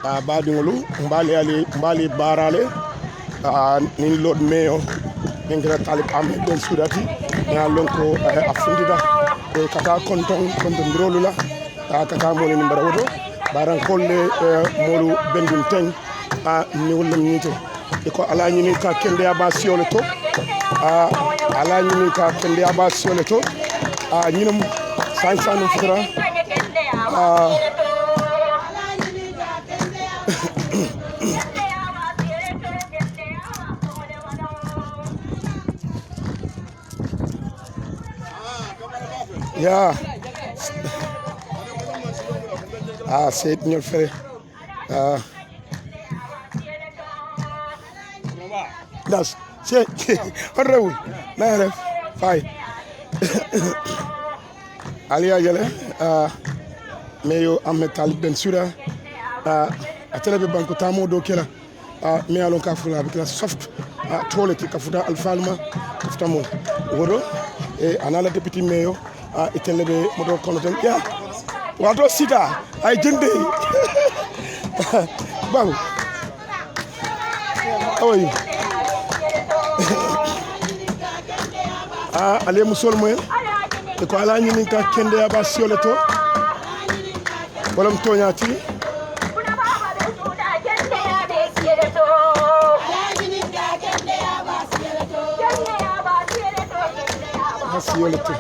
baadiŋolu mbaali baarale nin lord mayor min kira Talib Ahmed Bensouda ya lon ko a fundita kata konton dirolu la kata moni ni barawoto baran kolle molu bendun ten ni wollem nito ko ala nyini ka kende aba siole to ala nyini ka kende aba siole to nyinam sansanu fitra ya Said ñol fere das c'est on na def fay aliya jale meyo Ahmed Talib Bensouda a telebe banko tamo do kela me alon ka fula bi kala soft toilet ka fuda alfalma ftamo wodo e anala deputy meyo itelebe modo kono ten ya wato sita ay jende babu how are you ale musol moy e ko ala nyini ka kende aba siole to bolam toñati siole to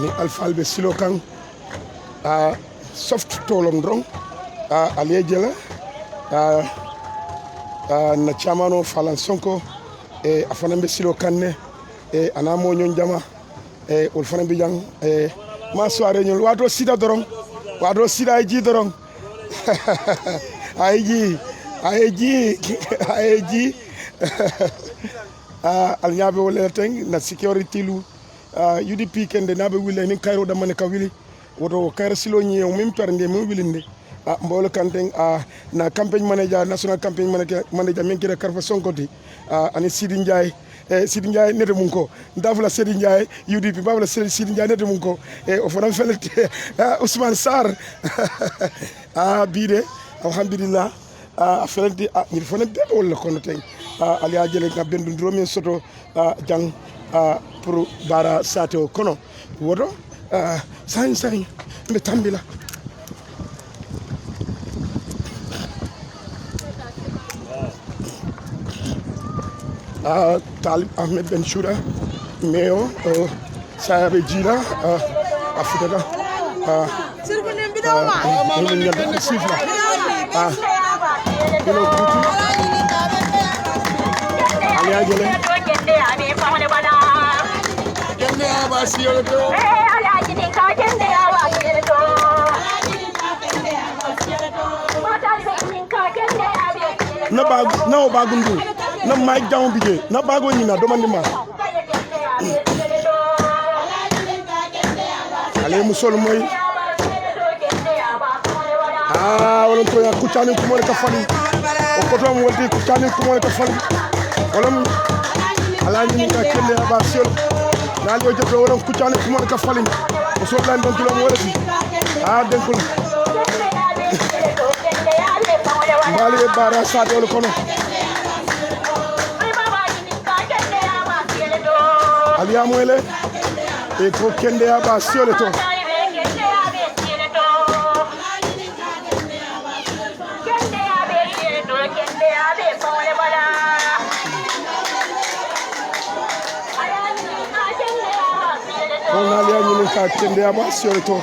ni alfalbe silo kan soft tolom drong aliyejela na chamano falan sonko afanambe silo kanne anamo nyon jama ol fanambe jang ma soirée ñol wato sida dorong wato sida ay ji dorong ay ji al ñabe wala teng na security lu UDP kende nabe wile ni Cairo da mane ka wili woto Cairo silo nyi o mim tarnde mo wilinde mbolo kanteng na campaign manager national campaign manager men kira Karfa Sonkoti ani Sidi Ndiaye Sidi Ndiaye nete mun ko ndafula Sidi Ndiaye UDP babula Sidi Ndiaye nete mun ko o fana felete Ousmane Sarr bide alhamdulillah felente ni fana bebe wala kono tay ali ajele ka bendu dromi soto jang pour bara sato kono wodo sañ mbe tambila Talib Ahmed Bensouda meyo sayabe jila afutaka sifla ali ajele kende aba siole to alaji ni ka kende aba siole to na o bagundu na mai down bije na bago ni na domandi ma ale musol moy wala to ya kuchani ko mo ka fali o ko to mo wolti kuchani ko mo ka fali wala alaji ni ka kende aba siole nal yo jotto wala kuchani ko mo ka fali o so lan don kilo mo wala ci denkul mbali e bara sade wala kono aliya moyle e ko kende aba siole to aliya nyini ka kende aba siole to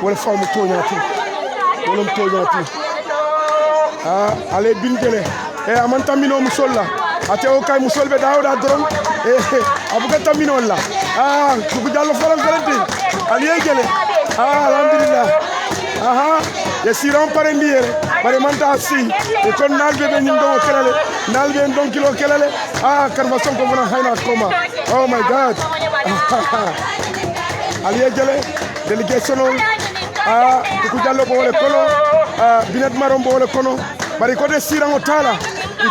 wala famu toñati wala toñati ale bindele amanta mino musolla ate o kay musolbe dawda doron abuka tamino la ku jallo folam felenti aliye gele alhamdulillah yesiran pare ndiere bare manta si e kon nalbe be nyim do kelale nalbe don kilo kelale Karfa Sonko fana hayna koma oh my god aliye gele delegation ku jallo bo wala kono binet marom bo wala kono bari ko de sirango tala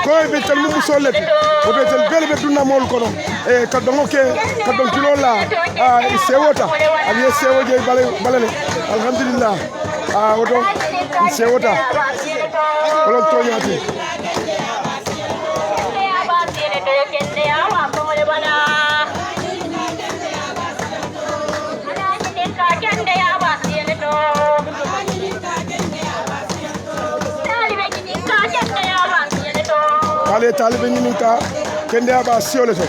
ko be tan mu musolati o be tan bele be dunna mol kono e kadongo ke kadon kilo la sewota ali sewoje balale alhamdulillah odo sewota olon toñati ale talibe ñinin ka kende aba siole to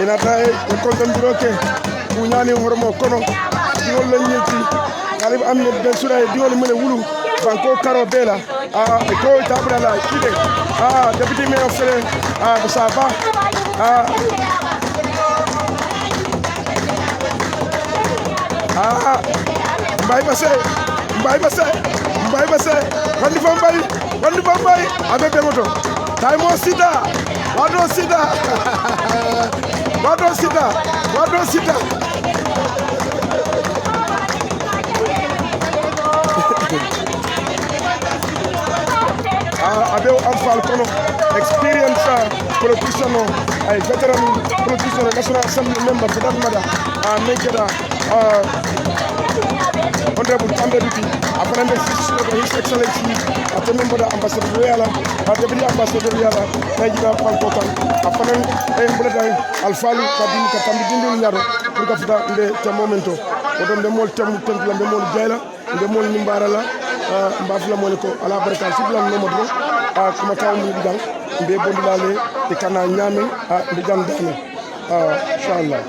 inata e kontondiro ke buñani hormo kono diwol la ñeti kalib amne ben sura e diwol mene wulu banko karo bela ko tabra la kide deputy mayor fele saba mbay basse wandi fambay abe bemoto taymo sida wado sida abe amfal kono experience politician ay veteran politician national assembly member for that matter mekeda honorable candidate apparently his excellency at the member ambassador reala deputy ambassador reala najida pankokan afanan bulata alfalu kadin ka tambi dindul nyaro pour ka fita nde te momento odon de mol tem la de mol jayla de mol nimbara la mbafla mol ko ala baraka siblan no modro kuma taw mu dang be bondulale e kana nyame be jandane inshallah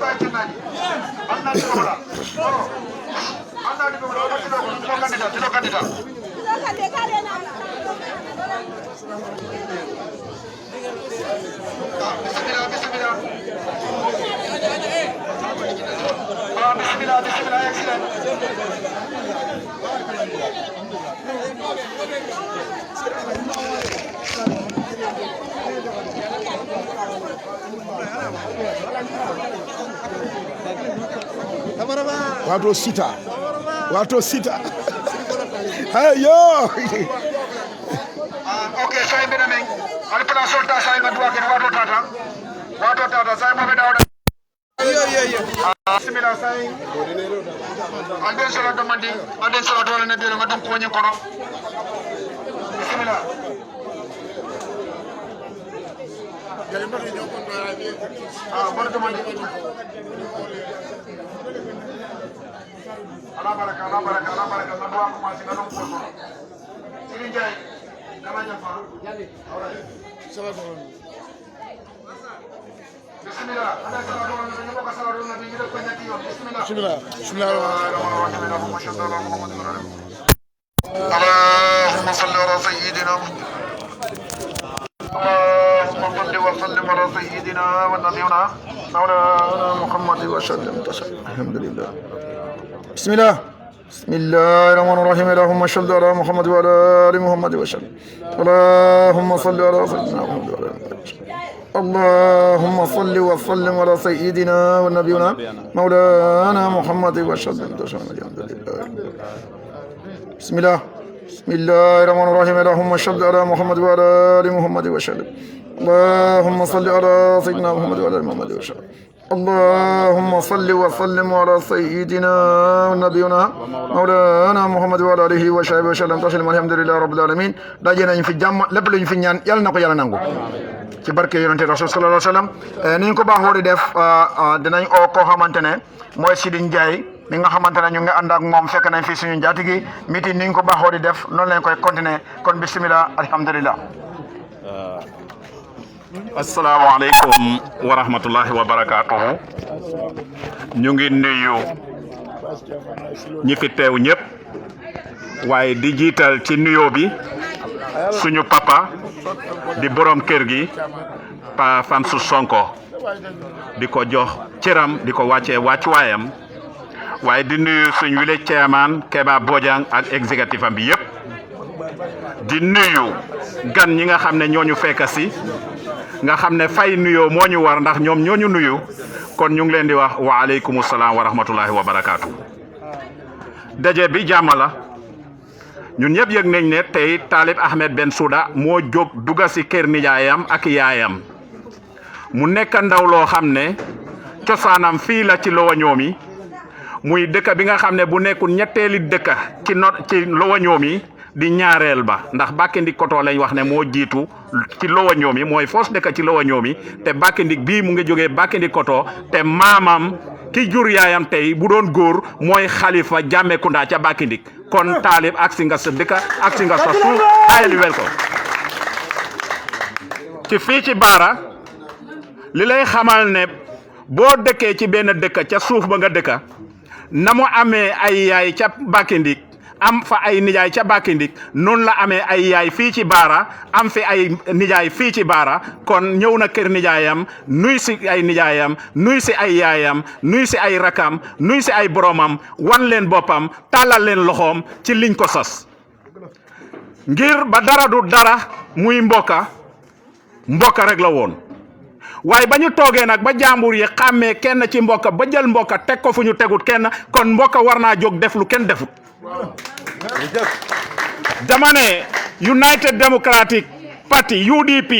Wato sita hey yo okay say be namen al plan solta say ma duwa ken wato tata say mo be dawda bismillah say ande solo domandi ande solo dole na biro ngadum ko nyen kono bismillah bon domandi ala baraka na doa commencer na non ko Sini Jai namanya Pak Jali Salam Bismillah ada salah dua nabi mau salah dua nabi kita banyak yo Bismillah Allahumma salli ala sayyidina اللهم صل وسلم على سيدنا ونبينا مولانا محمد وسلم الحمد لله بسم الله الرحمن الرحيم اللهم صل على محمد وعلى ال محمد وسلم اللهم صل على سيدنا محمد وعلى ال اللهم صل وسلم على سيدنا ونبينا مولانا محمد وسلم الحمد لله بسم الله الرحمن الرحيم اللهم صل على محمد وعلى ال محمد وسلم اللهم صل على سيدنا محمد وعلى ال محمد وسلم اللهم صل وسلم على سيدنا ونبينا مولانا محمد وعلى اله وصحبه وسلم تسليما الحمد لله رب العالمين daje nañ fi jàmm lépp luñ fi ñaan yàlla na ko yàlla nangu ci barke yonente rasul sallallahu alayhi wasallam ni ñu ko baaxoo di def dinañ oo koo xamante ne mooy Sidi Ndiaye mi nga xamante ne ñu ngi ànd ak moom fekk nañ fi suñu njaatigi meeting ni ñu ko baaxoo di def noonu lañ koy continuer kon bismillah alhamdulillah asalaamaaleykum wa rahmatullahi wa barakaatuhu ñu ngi nuyu ñi fi teew ñëpp waaye di jiital ci nuyoo bi suñu papa di borom kër gi Pa Fansou Sonko di ko jox cëram di ko wàccee wàccuwaayam waaye di nuyu suñ village chairman Keba Bojang ak exécutif am bi yëpp di nuyu gan ñi nga xam ne ñooñu fekk si nga xam ne fay nuyoo moo ñu war ndax ñoom ñooñu nuyu kon ñu ngi leen di wax wa aleykum salaam wa rahmatullahi wa barakaatu. daje bi jàmm la ñun ñëpp yëg nañ ne tey Talib Ahmed Bensouda moo jóg dugga si kër nijaayam ak yaayam mu nekk ndaw loo xam ne cosaanam fii la ci Lowanyomi muy dëkk bi nga xam ne bu nekkul ñetteeli dëkk ci Lowanyomi di ñaareel ba ndax Bakendik Koto lañ wax ne moo jiitu ci Lowanyomi mooy fos dëkk ci Lowanyomi te Bakendik bii mu ngi jógee Bakendik Koto te maamam ki jur yaayam tey bu doon góor mooy Xalifa Jammeh-Kunda ca Bakendik kon Talib ak si nga sa dëkk ak si nga sa suuf highly welcome ci fii ci Barra li lay xamal ne boo dëkkee ci benn dëkk ca suuf ba nga dëkka na mu amee ay yaay ca Bakendik am fa ay nijaay ca Bakendik noonu la amee ay yaay fii ci Barra am fi ay nijaay fii ci Barra kon ñëw na kër nijaayam nuy si ay nijaayam nuy si ay yaayam nuy si ay rakam nuy si ay boromam wan leen boppam tàllal leen loxoom ci liñ ko sos ngir ba dara du dara muy mbokka rek la woon waaye ba ñu toogee nag ba jàmbur yi xàmmee kenn ci mbokka ba jël mbokka teg ko fu ñu tegut kenn kon mbokka war naa jóg def lu kenn defut dama ne United Democratic Party UDP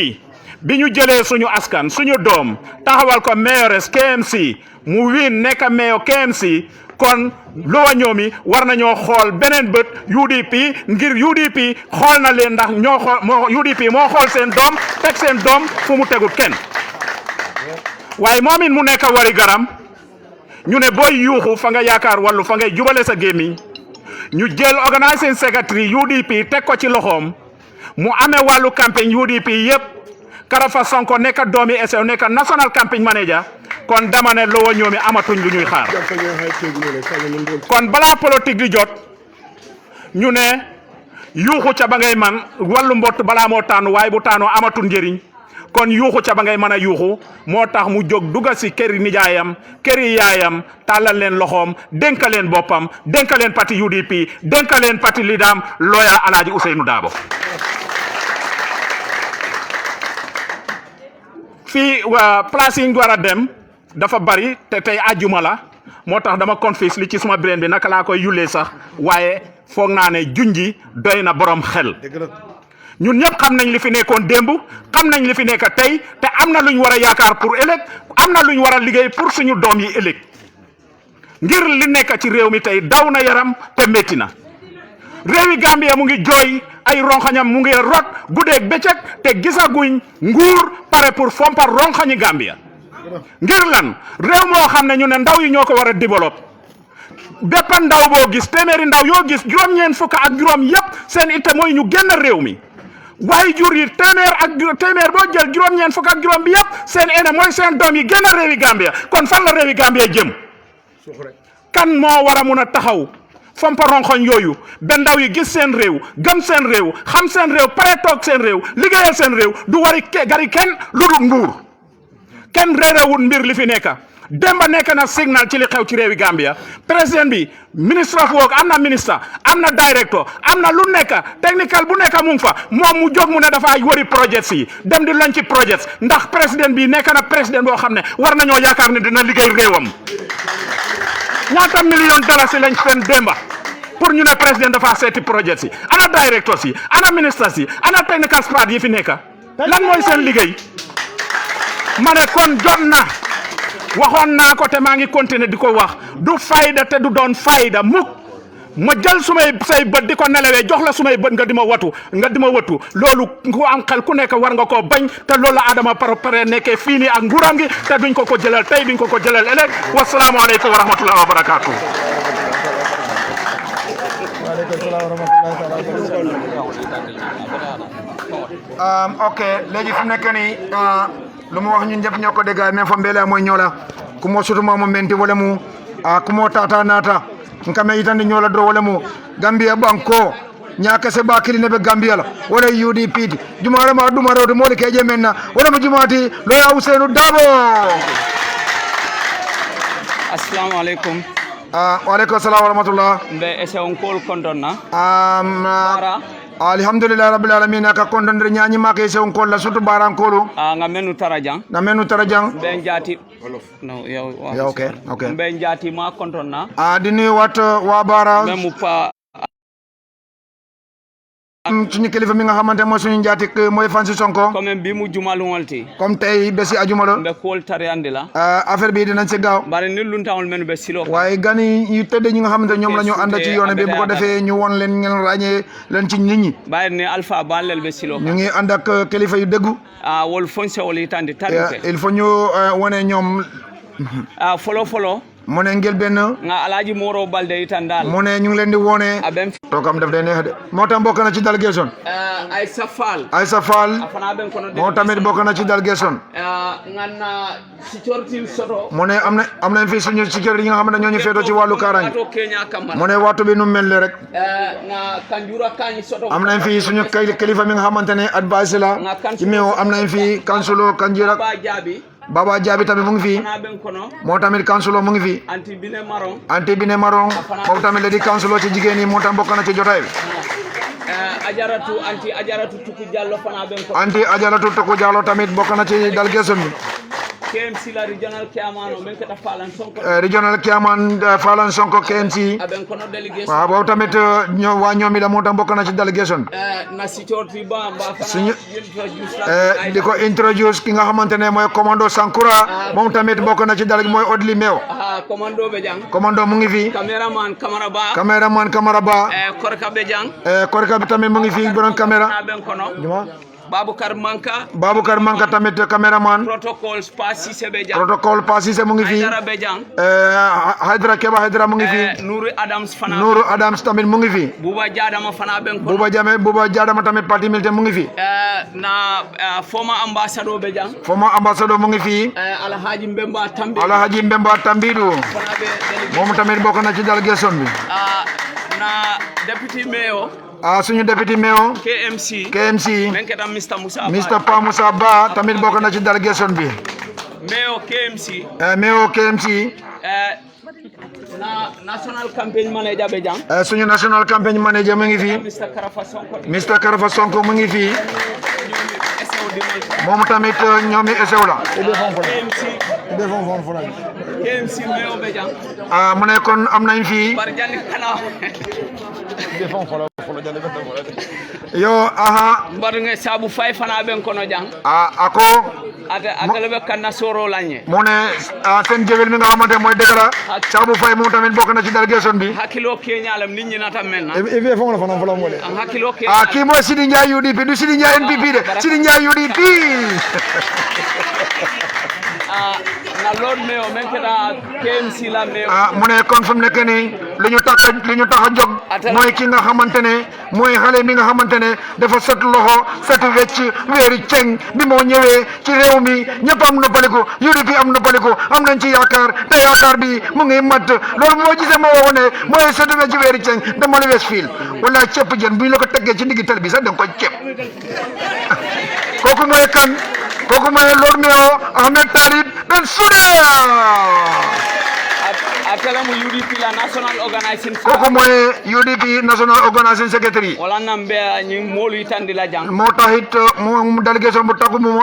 bi ñu jëlee suñu askan suñu doom taxawal ko mayoress KMC mu win nekk mayor KMC kon Lowanyomi war nañoo xool beneen bët UDP ngir UDP xool na leen ndax ñoo xool UDP moo xool seen doom teg seen doom fu mu tegut kenn waaye moom it mu nekk wari garam ñu ne booy yuuxu fa nga yaakaar wàllu fa ngay jubale sa gémmiñ ñu jël organizing secretary UDP teg ko ci loxoom mu amee wàllu campagne UDP yëpp Karafa Sonko nekk doomi SEO nekk national campaign manager kon dama ne Lowanyomi amatuñ lu ñuy xaar kon balaa politique di jot ñu ne yuuxu ca ba ngay man wàllu mbott balaa moo tànn waaye bu tànnoo amatul njëriñ kon yuuxu ca ba ngay mën a yuuxu moo tax mu jóg dugga si këri nijaayam këri yaayam tàllal leen loxoom dénk leen boppam dénk leen parti UDP dénk leen parti lidam looya Alaaji Ousainou Darboe fii place yi ñu war a dem dafa bari te tey àjjuma la moo tax dama confis li ci suma brain bi naka laa koy yullee sax waaye foog naa ne junji doy na borom xel ñun ñëpp xam nañ li fi nekkoon démb xam nañ li fi nekk tey te am na lu ñu war a yaakaar pour ëllëg am na lu ñu war a liggéey pour suñu doom yi ëllëg ngir li nekk ci réew mi tey daw na yaram te métti na réewi Gambia mu ngi jooy ay ronxañam mu ngi rot guddeeg bëccëg te gisaguñ nguur pare pour fompar ronxañi Gambia ngir lan réew moo xam ne ñu ne ndaw yi ñoo ko war a développe bépp ndaw boo gis téeméeri ndaw yoo gis juróom-ñeent fukk ak juróom yëpp seen itte mooy ñu génn réew mi waaye jur yi téeméer boo jël juróom-ñeent fukk ak juróom bi yëpp seen ene mooy seen doom yi génn réewi Gambia kon fan la réewi Gambia jëm kan moo war a mun a taxaw fompa ronxoñ yooyu ba ndaw yi gis seen réew gëm seen réew xam seen réew pare toog seen réew liggéeyal seen réew du wari gari kenn lu dul nguur kenn réerewul mbir li fi nekk demba nekk na signal ci li xew ci réewi Gambia président bi ministre of work am na ministre am na directeur am na lu nekk technical bu nekk mu ngi fa moom mu jóg mu ne dafa wari projets yi dem di lañ ci projets ndax président bi nekk na président boo xam ne war nañoo yaakaar ne dina liggéey réewam ñaata million dalasi lañ seen demba pour ñu ne président dafa seeti projets yi ana directeurs yi ana ministres yi ana technical staff yi fi nekk lan mooy seen liggéey ma ne kon jot na waxoon naa ko te maa ngi continuer di ko wax du fayda te du doon fayda mukk ma jël say bët di ko nelawee jox la sumay bët nga di ma watu loolu ku am xel ku nekk war nga koo bañ te loolu la Adama pare nekkee fii nii ak nguuram gi te duñ ko jëlal tey duñ ko jëlal ëllëg wasalaamualeykum wa rahmatullahi wa barakaatu. ok léegi fu mu nekk nii lu mu wax ñun ñëpp ñoo ko dégg mais fa mbele moy ñola kumo sutuma mo menti wala mu kumo tata nata nkame itande ñola do wala mu Gambia banko nyaka se bakiri ne be Gambia la wala UDP jumara ma dumaro to moli keje menna wala mo jumati loya Ousainou Darboe. Assalamu alaikum. Wa alaikum assalam wa rahmatullah. Mbe ese on kol kondonna. Alhamdulillah rabbil alamin ka kondondre nyaani ma ke se on kol la surtout baran kolu. Nga menu tarajang. Na menu tarajang. Mbe njati. No ya okay. Mbe njati ma kondonna. Di nuyu wat wa bara. Memu pa suñu kilifa mi nga xamante mooy suñu njaatik mooy Francis Sonko comme bi mu jumalu wolti comme tey bési ajuma la mbe kool tari andi la affaire bi dinañ ci gaaw bari ni luntawol menu be silo waaye gani yu tëdd ñi nga xamante ñoom la ñu ànd ci yoon bi bu ko defee ñu won leen ngeen ràññee leen ci nit ñi bari ni alpha balel be silo ñu ngi ànd ak kilifa yu dëggu wol fonse wol itandi tari il faut ñu wone ñoom folo mu ne ngel benn nga Alhaji Moro Balde itandal mu ne ñu ngi leen di wone toogam daf day neex de moo tam bokk na ci délégation Aïssa Fall afana ben kono moo tamit bokk na ci délégation nganna security soto mu ne am nañ fi suñu sécurité yi nga xam ne ñoo ñu féetoo ci wàllu kaaraange to Kenya kamal mu ne waxtu bi nu mel rek nga Kanjura Kañ soto am nañ fi suñu kilifa mi nga xamante ne advice la ci meew am nañ fi kansulo Kanjira Baba Jabi tamit mu ngi fi moo tamit kansulo mu ngi fi anti bine maron moom tamit la di kansulo ci jigéen yi moo tam bokk na ci jotaay bi anti ajaratu tuku jallo fana ben ko anti ajaratu tuku jallo tamit bokk na ci délégation bi KMC la regional chairman men kata Falan Sonko regional chairman Falan Sonko KMC aben kono delegation waaw boobu tamit ñoomi la moo tam bokk na ci délégation na security ba suñu di ko introduce ki nga xamante ne mooy commando Sankura moom tamit bokk na ci délégation mooy Odli Mew commando be jang commando mu ngi fi cameraman Camara Ba Korka be jang Korka bi tamit mu ngi fi borom caméra ben kono Baboucar Manka tamit caméraman protocole Passise be jang mu ngi fi Haydara mu ngi fi Nourou Adams tamit mu ngi fi Buba Jadama fana ben ko Buba Jadama tamit parti militaire mu ngi fi na former ambassador be jang mu ngi fi Alhaji Mbemba Tambidu moom tamit bokk na ci délégation bi na deputy mayor suñu député mayor KMC men ketam Mr Pa Moussa Ba tamit bokk na ci délégation bi mayor KMC na national campaign manager be jang suñu national campaign manager mu ngi fi Mr Karafa Sonko mu ngi fi moom tamit ñoomi esew la KMC mayor be jang mu ne kon am nañ fi yo mbar nga sabu fay fana ben kono jang ako atale be kanna soro lañe mu ne seen jëwel mi nga xamante mooy dëgara sabu fay moom tamit bokk na ci délégation bi hakilo keñalam nit ñi nata mel na e fo la fana fala mo le hakilo ke ki mooy Sidi Ndiaye UDP du Sidi Ndiaye NPP de Sidi Ndiaye UDP na lord mayor men keta KMC la mayor mu ne kon fu mu nekk nii li ñu tax a jóg mooy ki nga xamante ne mooy xale mi nga xamante ne dafa set loxo setu wecc weeri ceng bi moo ñëwee ci réew mi ñëpp am noppaliku UDP am noppaliku am nañ ci yaakaar te yaakaar bi mu ngi mat loolu moo gisee ma waxoon ne mooy setu wecc weeri ceng dama la Westfield wala ceeb jën bu ñu la ko teggee ci diggi tali bi sax da nga koy ceeb kooku mooy kan kooku mooy Lord Mayor Ahmed Talib Bensouda atala mu UDP la national organizing kooku mooy UDP national organizing secretary wala nambe ñi molu itandi la jang moo taxit mu délégation bu takku mu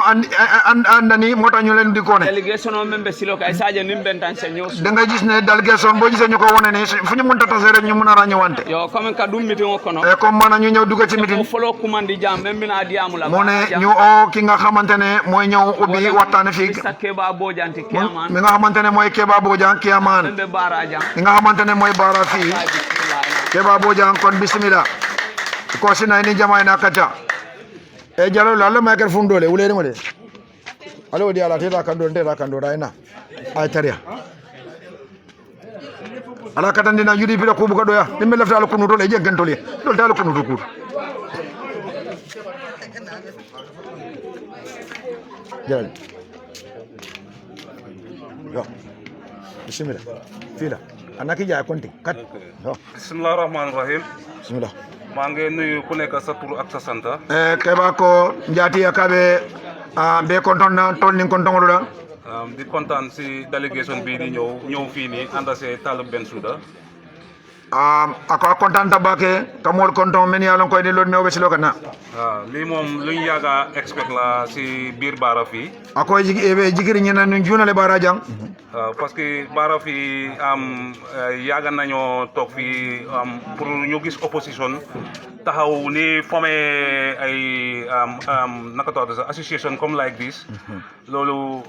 andani moo tax ñu leen di ko ne délégation o membe silo kay sadio nim bentan se ñew da nga gis ne délégation boo gisee ñu ko wone ne fu ñu mënta tase rek ñu mën a ràññewante yo comme ka dum meeting ko no comme maanaam ñu ñëw dugg ci meeting folo commande jam même na diamu la mu ne ñu o ki nga xamante ne mooy ñëw ubbi waxtaan fii Keba Bojanti Kiaman mi nga xamante ne mooy Keba Bojang Kiaman mi nga xamante ne mooy Bara fii Keba Bojang kon bismillah ko sina ni jamaay na kacha e jalo la ma kar fundole wulere mo de alo di ala teta kando raina ay tariya ala katandi na yudi bila kubu kado ya nimbe lafta ala kunu dole jengen tole dole ala kunu dukur jalo yo bismillah fila anaki ja konti kat yo bismillahir rahmanir rahim bismillah maa ngi nuyu ku nekk sa tur ak sa sant. keba ko njati akabe be konton na tol ni konton wala di kontaan si délégation bii di ñëw fii nii ànd see Talib Bensouda. ako kontaan tabake kamol konton men yalon koy ni lod me obesi lokana lii moom luñ yàgga expect la si biir Barra fii. ako jigiri ñena ñu junale bara jang parce que Barra fii yàgga nañoo toog fii pour ñu gis opposition taxaw ni formé ay naka tax sa association comme like this loolu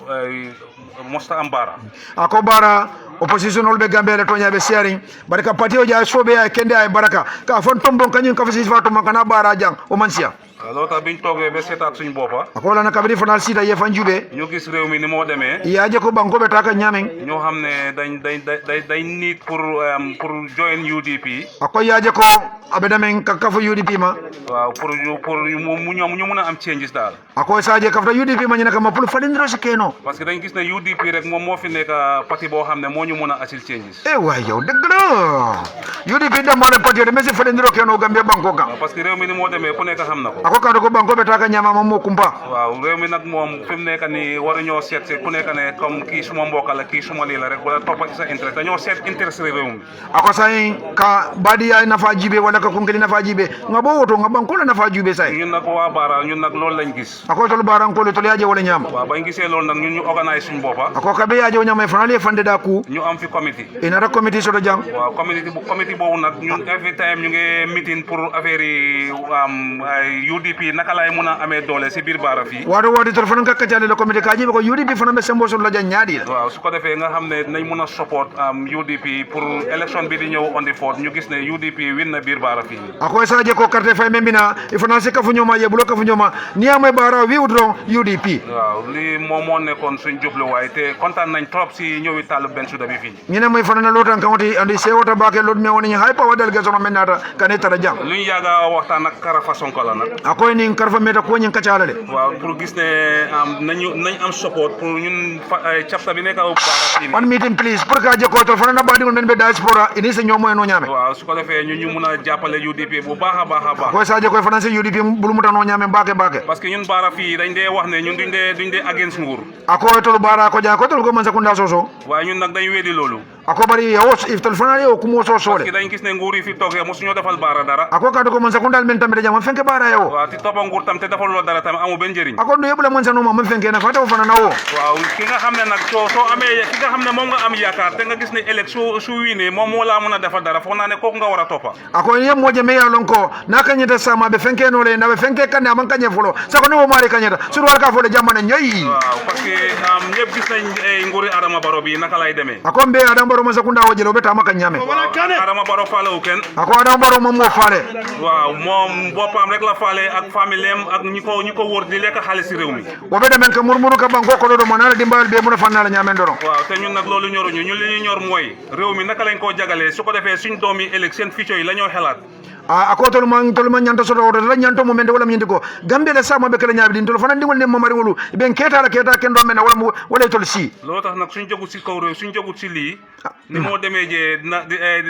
mosta am Barra. ako bara opposition olbe gambele to ñabe sharing barka patio ja sobe ay kende ay baraka ka fon tombon kanyun ka fasi fatu makana bara jang o mansia loolu tax biñ toogee ba seetaat suñ boppa ako la na kabri fanal sita ye fan jube ñu gis réew mi ni moo demee yaaje ko banko be taka ñameng ñoo xam ne dañ nit pour join UDP. ako yaaje ko abedamen ka kafu UDP ma waaw pour mu ñoom ñu mun a am changes daal. ako saaje kafta UDP ma ñina kama pour fadindro si keno parce que dañ gis ne UDP rek moom moo fi nekk parti boo xam ne moo ñu mun a asil changes. waay yow dëgg la UDP damale patio de mais si fadindro keno Gambia banko kan parce que réew mi ni moo demee ku nekk xam na ko. ako kado ko banko be taka ñama ma mo kumpa waaw réew mi nag moom fi mu nekk nii waruñoo seet ku nekk ne comme kii suma mbokk la kii suma lii la rek wala toppa ci sa intérêt dañoo seet intérêt réew mi. ako say ka badi ay nafa jibe wala ka kunkeli nafa jibe nga bo woto nga banko la nafa jibe say ñun nag waa Barra ñun nag loolu lañ gis. ako tol baran ko le tol yaaje wala ñam waaw bañ gisee loolu nag ñun ñu organise suñ boppa ako kabe yaaje o ñama fanale fande da ku ñu am fi comité. inara comité soto jang waaw comité boobu nag ñun every time ñu ngi meeting pour affaire yi UDP naka lay mun a amee doole si biir Barra fii. wato tol fanan ka kacale le comité ka jibe ko UDP fanan be sembo soto la jang ñaadi la waaw su ko defee nga xam ne nañ mun a support UDP pour élection bi di ñëw on the 4 ñu gis ne UDP win na biir Barra fii. ako saje ko carte fay membina ifana se kafu ñoma ye bulo kafu ñoma ni amay Barra wi wudron UDP waaw lii moom moo nekkoon suñ jubluwaay te kontaan nañ trop si ñëwi Talib Bensouda bi fii. ñene moy fanana lotan kawti andi sewota bake lot me woni hay pa wadal gasono menata kane tara jang luñ yàgga waxtaan ak Karafa Sonko la nag. akoy ni karfa meta ko ñin kacala le waaw pour gis ne nañ am support pour ñun chapter bi nekk Barra fii. one meeting please pour ka je ko to fanana badi men be diaspora ini se ñomo no ñame waaw su ko defee ñu mun a jàppale UDP bu baax a baax a baax. ko saje ko fanana se UDP bulu muta no ñame bake parce que ñun Barra fii dañ dee wax ne ñun duñ dee against nguur. ako to Barra ko ja ko to ko man sakunda soso waaye ñun nag dañ weddi loolu. ako bari yow if to fanana yow kumo soso parce que dañ gis ne nguur yi fi toogee mosuñoo defal Barra dara. ako ka ko man sakunda men tambe jam fenke Barra yow waaw ti toppa nguur tam te defal lo dara tam amu ben njëriñ. ako do yebula man sanu ma fenke na fa to fanana wo waaw ki nga xam ne nag soo amee ki nga xam ne moom nga am yaakaar te nga gis ne élection su wiinee moom moo laa mën a defal dara foog naa ne kooku nga war a toppa. ako yem moje me yalon ko na kanyeta sama be fenke no le na be fenke kan na man kanye fulo sako no mari kanyeta sur wala ka fo le jamane ñoy waaw parce que ñëpp gis nañ nguuri Adama Barrow bi naka lay demee. ako mbe Adama Barrow ma sakunda wo jelo be tama kanyame Adama Barrow faale wu kenn. ako Adama Barrow moom moo faale waaw moom boppam rek la faale ak famille am ak ñi ko wër di lekk xaalis si réew mi. wo be demen ka murmuru ka banko ko do mo na la dimbal be mun fa na la ñamen doron waaw te ñun nag loolu ñoruñu ñun li ñu ñor mooy réew mi naka lañ koo jagalee su ko defee suñ doomi ëllëg seen future yi la ñoo xelaat. ako tol man nyanta soto la nyanto mo mende wala nyindi ko gambe la sama be kala ñaabi din tol fana dingol ne mamari wolu ben keta ken do men wala tol si loolu tax nag suñ jogut si kaw réew suñ jogut si lii ni moo demee jee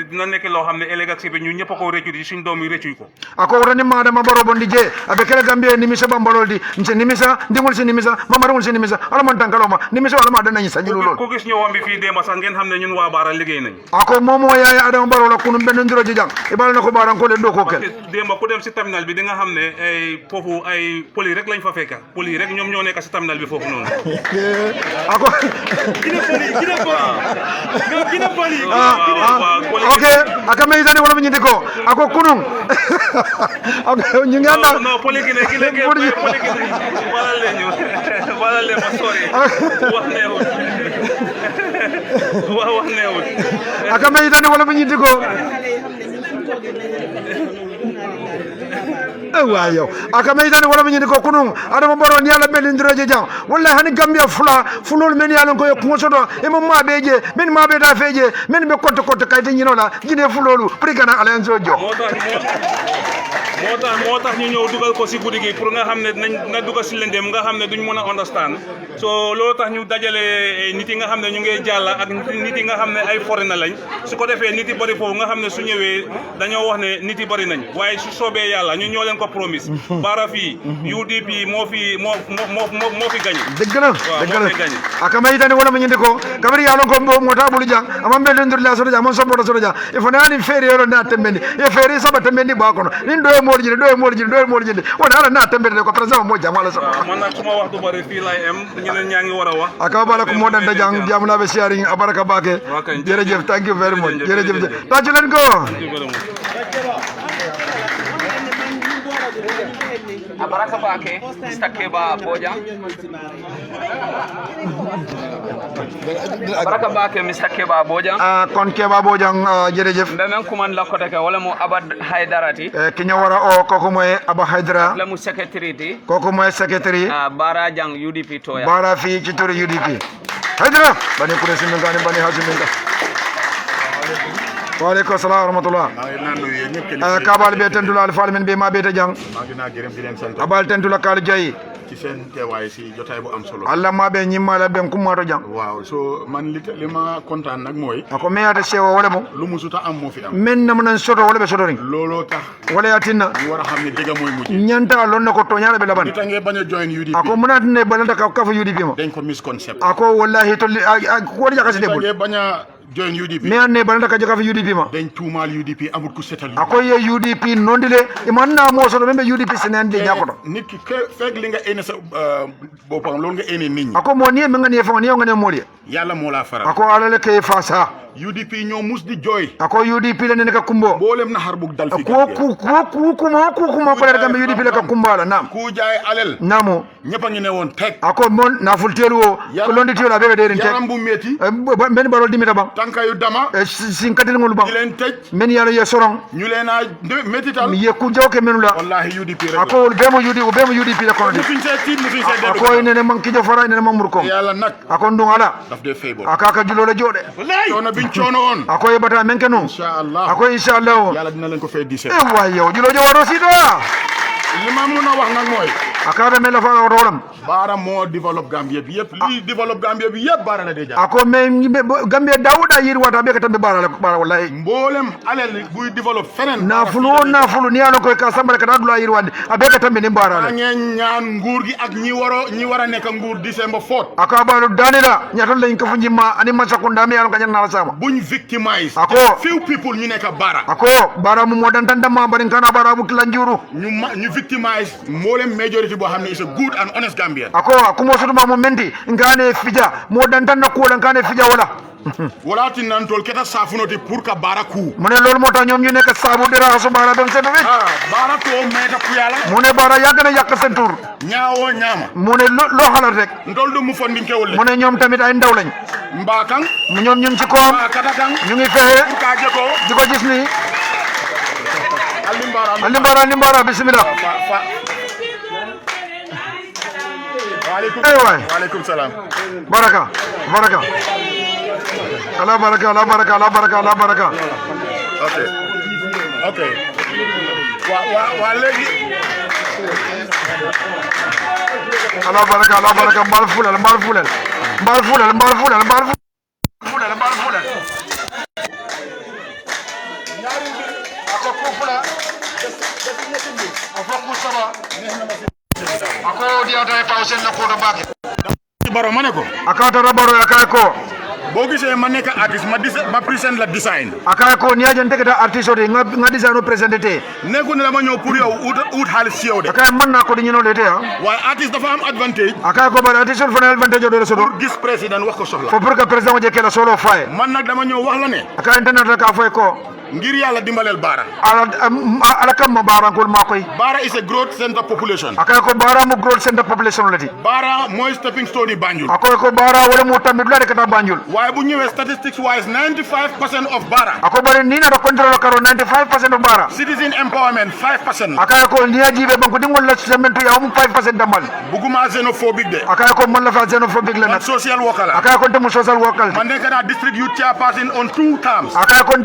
dina nekk loo xam ne ëllëg ak si bi ñu ñëpp a ko réccu di suñ doom yi réccuy ko. ako wotani Adama Barrow bondi je abe kala gambe nimisa bambalol di nse nimisa dingol si nimisa mamarul si nimisa ala man tankaloma nimisa wala ma danañ sañulu lol ko gis ñëwam bi fii démba sax ngeen xam ne ñun waa Barra liggéey nañ. ako momo yaay Adama Barrow la kunu ben ndiro ji jang ibal na ko baran ko le do ko kel démba ku dem si terminal bi di nga xam ne ay foofu ay poli rek lañ fa fekka poli rek ñoom ñoo nekk si terminal bi foofu noonu. ako ok aka me izani wala ñindi ko ako kunun ok ñu ngi anda non poli gi ne poli gi wala le ma sori wax neewul aka me izani wala ñindi ko wayo aka me izani wala ñindi ko kunun Adama Barrow ni ala ben ndiroje jang wallahi hani Gambia fulol men yalan ko ko soto e mo ma beje men ma be da feje men be kotte kayte ñino la jine fulolu prigana alenzo jo moo tax ñu ñëw dugal ko si guddi gi pour nga xam ne na dugal si lëndëm nga xam ne duñ mën a understand so loolu tax ñu dajale nit yi nga xam ne ñu ngi jàll ak nit yi nga xam ne ay foreigner lañ su ko defee nit yi bëri foofu nga xam ne su ñëwee dañoo wax ne nit yi bëri nañ waaye su soobee yàlla ñu ñoo leen ko promise Barrow fii UDP moo fi gañe dëgg la akama yitani wala manyinde ko kabiri yalon ko mbo mota bulu jang ama mbele ndur la sodo jang mon sobo sodo jang e fona ni feri yoro na tembendi e feri saba tembendi ba kono nin do morji wona ala na tembendi ko président mo jang wala so man nak suma wax du bari fi lay am ñeneen ñangi wara wax akama bala ko modan da jang jamna be sharing abaraka bake jerejef thank you very much jerejef taju len ko Abaraka Bake, Mr. Keba Bojang. Abaraka Bake, Mr. Keba Bojang. Kon Keba Bojang jerejef. Mbemen kuman la koteke wala mu Abad Haidarati. Kinya wara o koko moy Aba Haidara. La mu secretary. Koko moy secretary. Bara Jang UDP Toya. Bara fi ci turu UDP. Haidara bani ko resin ngani bani haziminga. Waaleykum salaam wa rahmatullah. Kabal be tentula al falmen be ma be ta jang. Abal tentula kal jayi. ci seen teewaay si jotaay bu am solo. Allah ma be ñimma la ben kuma to jang. waaw so man li ma kontaan nag mooy. Ako meata sewo wala mo. lu musuta am moo fi am. Men na nan soto wala be soto ring. looloo tax. Wala yatinna. ñu war a xam ne dëgg mooy mujj. Ñanta lon na ko to ñaala be laban. li tax ngeen bañ a join UDP. Ako munat ne balanta ka fa UDP mo. dañ ko misconcept. Ako wallahi to ko jakasi de bul. ngeen bañ a join UDP. Me anne balanta ka jaka fa UDP ma. dañ tuumaal UDP amul ku setal. Ako ye UDP nondile imanna mo soto membe UDP senen de ñakoto. nit ki fekk li nga ene sa boppam loolu nga ene nit ñi. Ako mo ni me ngane fa ni ngane moli. yàlla moo laa faral. Ako alale kay fa sa. UDP ñoo mus di jooy. Ako UDP la ne ka kumbo. mboolem na xar bug dal fi. Ko kuma ko la gambe UDP la ka kumbala nam. ku jaay alel. Namo. ñëpp a ngi ne woon teg. Ako mon na ful telu wo. Ko londi telu la bebe de tek. yaram bu metti. Ben balol dimita bang. tànka yu dama. Sin katel ngol bang. di leen tëj. Men yalla ye sorong. ñu leen a métital. Ye ku jawke menu la. wallahi UDP rek. Ako bemo UDP la ko musuñ see tiit musuñ see dellu. ako ne man kijo fara ne man murko. yàlla nag. Ako ndung ala. daf dee fay bor. Aka julo la jode. coono biñ coono woon. Ako e bata men kenu. inshallah. Ako inshallah. yàlla dina leen ko fay diisee. E way yow julo jo waro sido. li ma mun a wax nag mooy. Aka da mel fa rolam. Baara moo développe Gambie bi yëpp lii développe Gambie bi yëpp Baara la dee jaar. Ako me Gambie Dawuda yir wata be ka tambe bara wallahi. mboolem alal buy développe feneen. Nafulu ni yalo koy ka sambale ka dula yir wande abe ka tambe ni bara la. ngeen ñaan nguur gi ak ñi war a nekk nguur December 4. Aka balu danila ñatal lañ ko fu njima ani man sakunda me yalo ka ñana la sama. buñ victimize. Ako few people ñu nekk Baara. Ako bara mu modan tan dama barin kana bara bu kilanjuru. ñu victimize mboolem majority boo xam ne is a good and honest Gambian. Ako kumo suduma mo menti ngane fija mo dan tan ko la ngane fija wala. wala tin nan tol keta safunoti pour ka Baara ku. Mo ne lol motax ñom ñu nekk sabu dira so bara dem seen wet. Baara ko meta ku yàlla. Mo ne bara yag na yak seen tour. ñaawoo ñaama. Mo ne lo xalat rek. ndol du mu fondin kewul. Mo ne ñom tamit ay ndaw lañ. Mbakang. ñom ñu ci koom. Katakang. ñu ngi fexe. ka jeko. Diko gis ni. Alimbara bismillah. waaleykum salaam. Baraka. Allah baraka. ok. waa léegi. Allah baraka mbal fulal. Ako diata e pawsen na ko do bake. Baro ma ne ko. Akata rabaro akay ko. boo gisee ma nekk artiste ma present la design. Akay ko ni ajen teketa artiste de nga design o presenté. nekku ne dama ñëw pour yow ut xaalis ci yow de. Akay man na ko di ñino lete ha. waaye artiste dafa am advantage. Akay ko ba artiste fa advantage do so do. gis président wax ko soxla. Fo pour que président je kala solo fay. man nag dama ñëw wax la ne. Akay internet ka fay ko. ngir yàlla dimbaleel Baara. ala kam ma Baara ngol ma koy. Baara is a growth center population. Akay ko Baara mo growth center population lati. Baara mooy stepping stone yi Banjul. Akay ko Baara wala mo tamit la de kata Banjul. waaye bu ñëwee statistics wise 95% of Baara. Ako bari ni na do control karo 95% of Baara. citizen empowerment 5%. Akay ko ni ajibe banko dingol la sementu ya 5% damal. buguma xenophobique de. Akay ko man la fa xenophobique la nak. social worker la. Akay ko dem social worker. man nekk naa district youth chairperson on 2 terms. Akay ko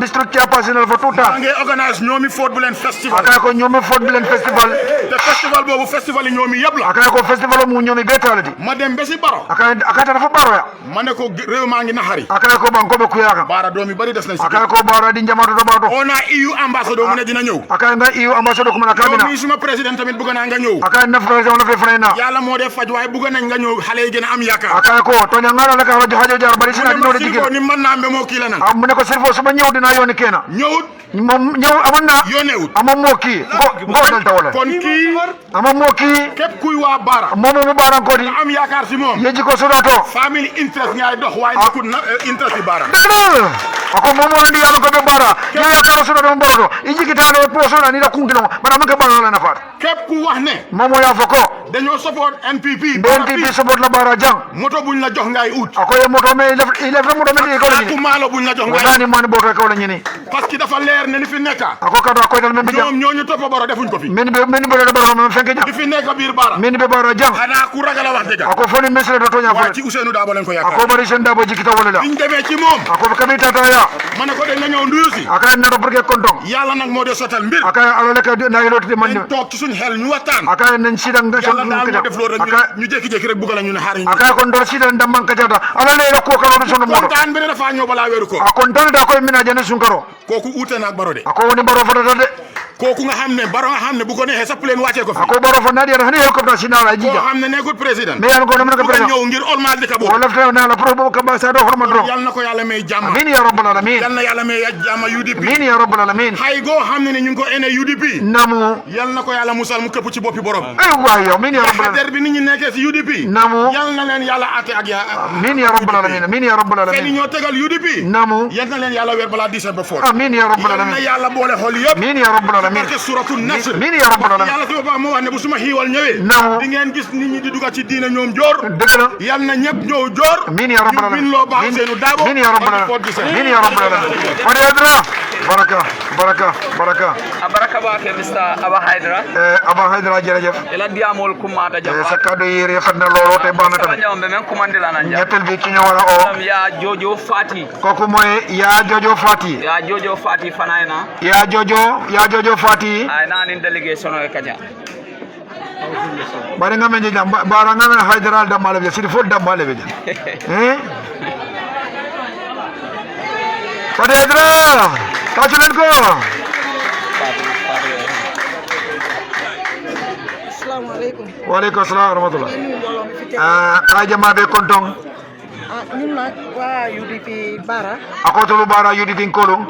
district chairperson la fa tuta maa ngi organise ñoomi Fort Bulen festival akay ko ñomi Fort Bulen festival te festival boobu festival yi ñoomi yëpp la akay ko festival mu ñomi betalati ma dem ba si baro akay ta fa baro ya ma ne ko réew maa ngi naxari akay ko banko be kuyaka baara doom yi bari des nañ si akay ko bara di njamatu do bato on a EU ambassadeur mu ne dina ñëw akay nga EU ambassadeur ko mala kamina mi suma président tamit bëgg naa nga ñëw akay na président na fe frena yàlla moo def faj waaye bëgg nañ nga ñëw xale yi gën a am yaakaar akay ko to ñanga la ka hajo jar bari sina dino de jigel ni man naa mbe moo kii la nan am ne ko serfo suma ñew dina yoni kena ñëwut mom ñew amana yónneewut amam mo ki go dal tawala kon kii amam mo ki képp kuy waa baara momo mu baran ko di am yaakaar si moom yeji ko sodato family interest ngay dox waaye nekkul na interest yi baara dal ako momo ndi yalla ko be bara yo yakaro sodato mboroto iji kitano poso na ni la kunkino mana man ka baro la nafat képp ku wax ne momo ya fako dañoo support NPP BNPP support la bara jang moto buñ la jox ngay ut ako ye moto me il est moto me ko ku ni maalo buñ la jox ngay nani man bo ko la ñini parce que dafa leer ne ni fi nekka ako kado ko dal men be jang ñoom ñooñu toppa baro defuñ ko fi men be la baro men fenke jang di fi nekk biir baara men be bara jang xanaa ku ragal a wax dëgg ako foni mesre do tonya waaye fa ci Ousseynou Dabo lañ ko yaakaar ako bari sen dabo jikita wala la biñ demee ci moom ako kabita to ya ma ne ko dañ la ñëw nduyu si aka na do burge kontong yàlla nag moo dee sottal mbir aka ala le ka na yelo de man dañ toog ci suñ xel ñu waxtaan aka nan sidang nga yàlla daal moo def loolu rek aka ñu jékki-jékki rek bugg la ñu ne xaar ñu aka kon dor sidang damman ka jada ala le ko kala do sono mo kontaan bi ne dafa ñëw balaa weeru ko akon tan da koy mina jane sunkaro kooku uute naag baro de ako woni baro fota de kooku nga xam ne baro nga xam ne bu ko neexee sapp leen wàccee ko fi ako baro fo nadi hani helicopter sinala koo jija xam ne nekkul président me yan ko no ko bu ko président ñëw ngir olmal dëkk boobu wala fa na la pro ko ba sa do horma dro yal na ko yàlla may jàmm amin ya rabbal alamin yal na yàlla may jàmm UDP amin ya rabbal alamin xay goo xam ne ñu ngi ko ene UDP namu yal na ko yàlla musal mu këpp ci boppi borom ay waay yow amin ya rabbal alamin xader bi nit ñi nekkee si UDP namu yal na leen yàlla ate ak ya amin ya rabbal alamin amin ya rabbal kenn alamin ñoo tegal UDP namu yal na leen yàlla weer balaa December 4 amin ya rabbal yal na alamin yàlla boole xol yëpp amin ya rabbal alamin parce que suratu Nasr amin ya rabbal alamin yàlla si boppam moo wax ne bu suma xiiwal ñëwee namu di ngeen gis nit ñi di dugg ci diina ñoom joor deug la yal na ñëpp ñëw joor amin ya rabbal alamin bin loo baax seenu daabo amin ya rabbal alamin amin ya rabbal alamin wadi adra baraka abaraka ba ke Mr. Aba Haidara aba haydra jerejef ila diamol kumata jam sa kado yere fatna lolo te bana sama tam jam be men kumandila nan jam ñettel bi ci ñewala o ya Jojo Fati koku moy ya jojo fati ya Jojo Fati fanayna ya jojo fati ay nanin delegation e kaja bare nga men jam bara nga men haydra dam mala be sidi fol dam mala be wadi adra tacu len ko Assalamualaikum. Waalaikumsalam warahmatullah. Jama be kontong. Ñun nak wa UDP Bara. Ako tolu bara UDP kolong.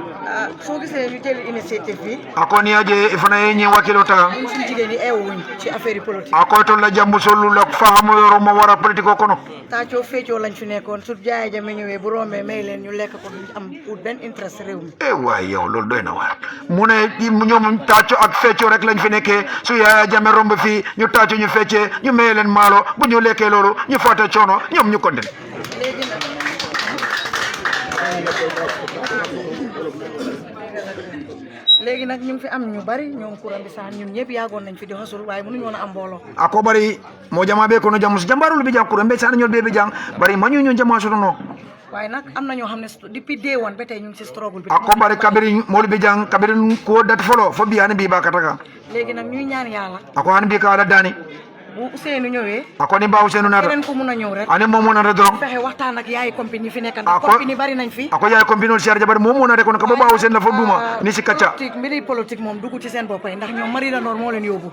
So gisee ñu jël initiative bi. Ako ni aje ifana yenye wakilo ta. Ñun suñu jigéen yi eewuñ ci affaire politique. Ako tolu la jambu solu la fahamu yoro mo wara politiko kono. Taacoo feccoo lañ fi nekkoon su jaay jame ñëwee bu rombee may leen ñu lekk ko duñ am pour benn interest réew mi. Waay yow loolu doy na waar mu ne ñoom tàcco ak fecco rek lañ fi nekkee su Yaya Jammeh romb fii ñu tàcco ñu feccee ñu maye leen maalo bu ñu lekkee loolu ñu fàtte coono ñoom ñu konten léegi nag ñu ngi fi am ñu bari ñoom kuram bi sax ñun ñëpp yaagoon nañ fi di xosul waaye mënuñu woon a am mbooloo. ako bari mo jama be kono jamus jambarul bi jang kuram be sa ñol be jang bari ma ñu jama so no waaye nag am na ñoo xam ne depuis day one ba tey ñu ngi si struggle bi. ako bari kabiri molu be jang kabiri ko dat folo fo biya ne bi ba kataka léegi nag ñuy ñaan yàlla ako han bi ka ala dani bu Ousseynou ñëwee ako ni ba Ousseynou nata keneen ko mun a ñëw rek ani mo mo nata dorom fexe waxtaan ak yaay compagnie fi nekk ndax compagnie bari nañ fi ako yaay compagnie cher jabar mo mo nata ko ko ba Ousseynou la fo duma ni si kacca mbiri politique moom dugg ci seen boppay ndax ñoom Marie la Nord moo leen yóbbu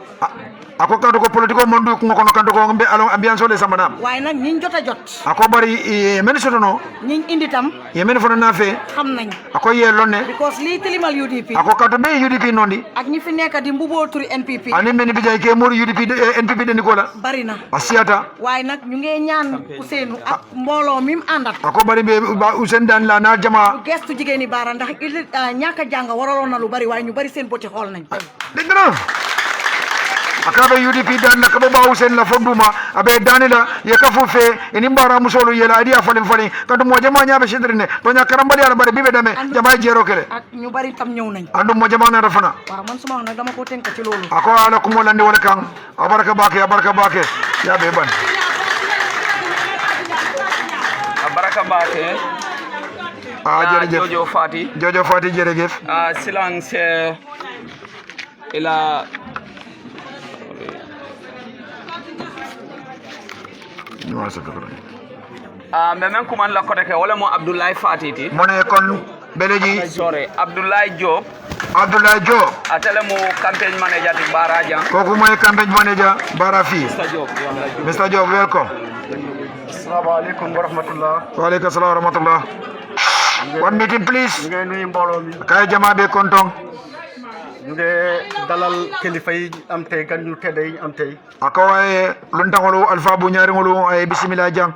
ako kanto ko politiko mon du ko kono kanto ko mbe alo ambiance le samana waaye nag ñiñ jot a jot ako bari men soto no ñiñ indi tam ye men fona na fe xam nañ ako ye lonne because lii tilimal UDP ako kanto be UDP nondi ak ñi fi nekk di mbuboo turi NPP ani men bi jay ke mor UDP NPP de Nicola bari na asiata waaye nag ñu ngi ñaan Ousseynou ak mbooloo mi mu àndat ako bari be Ousseynou dan la na jama gestu jigéeni Bara ndax ñàkk a jàng waraloon na lu bari waaye ñu bari seen boti xool nañ dégg na akabe UDP dan la kabo ba Ousseynou la fonduma abe danila ye kafu fe eni Bara musolu yela adi afalen falen kanto mo jama nyaabe sidrine to nya karambali ala bari bibe dame jama jero kele ak ñu bari tam ñëw nañ andu mo jama na rafana waaw man suma wax nag dama ko tënk ci loolu ako ala kumo landi wala kan abaraka bake ya be ban abaraka ba ke jërëjëf Jojo Fati Jojo Fati jërëjëf silang se ila men kuman la kote ke wala mo Abdoulaye Fati ti mu ne kon beleji sorry Abdoulaye Diop atele mo campaign manager ti Baraja kooku mooy campaign manager Bara fii Mr Diop welcome asalaamaaleykum wa rahmatullah waaleykum salaam wa rahmatullah one meeting please ñu ngi nuyu mbooloo mi kay jama be kontong ñu ngi dalal kilifa yi am tey gan ñu tedd yi am tey ako waye luntangolu alpha bu ñaringolu ay bismillah jang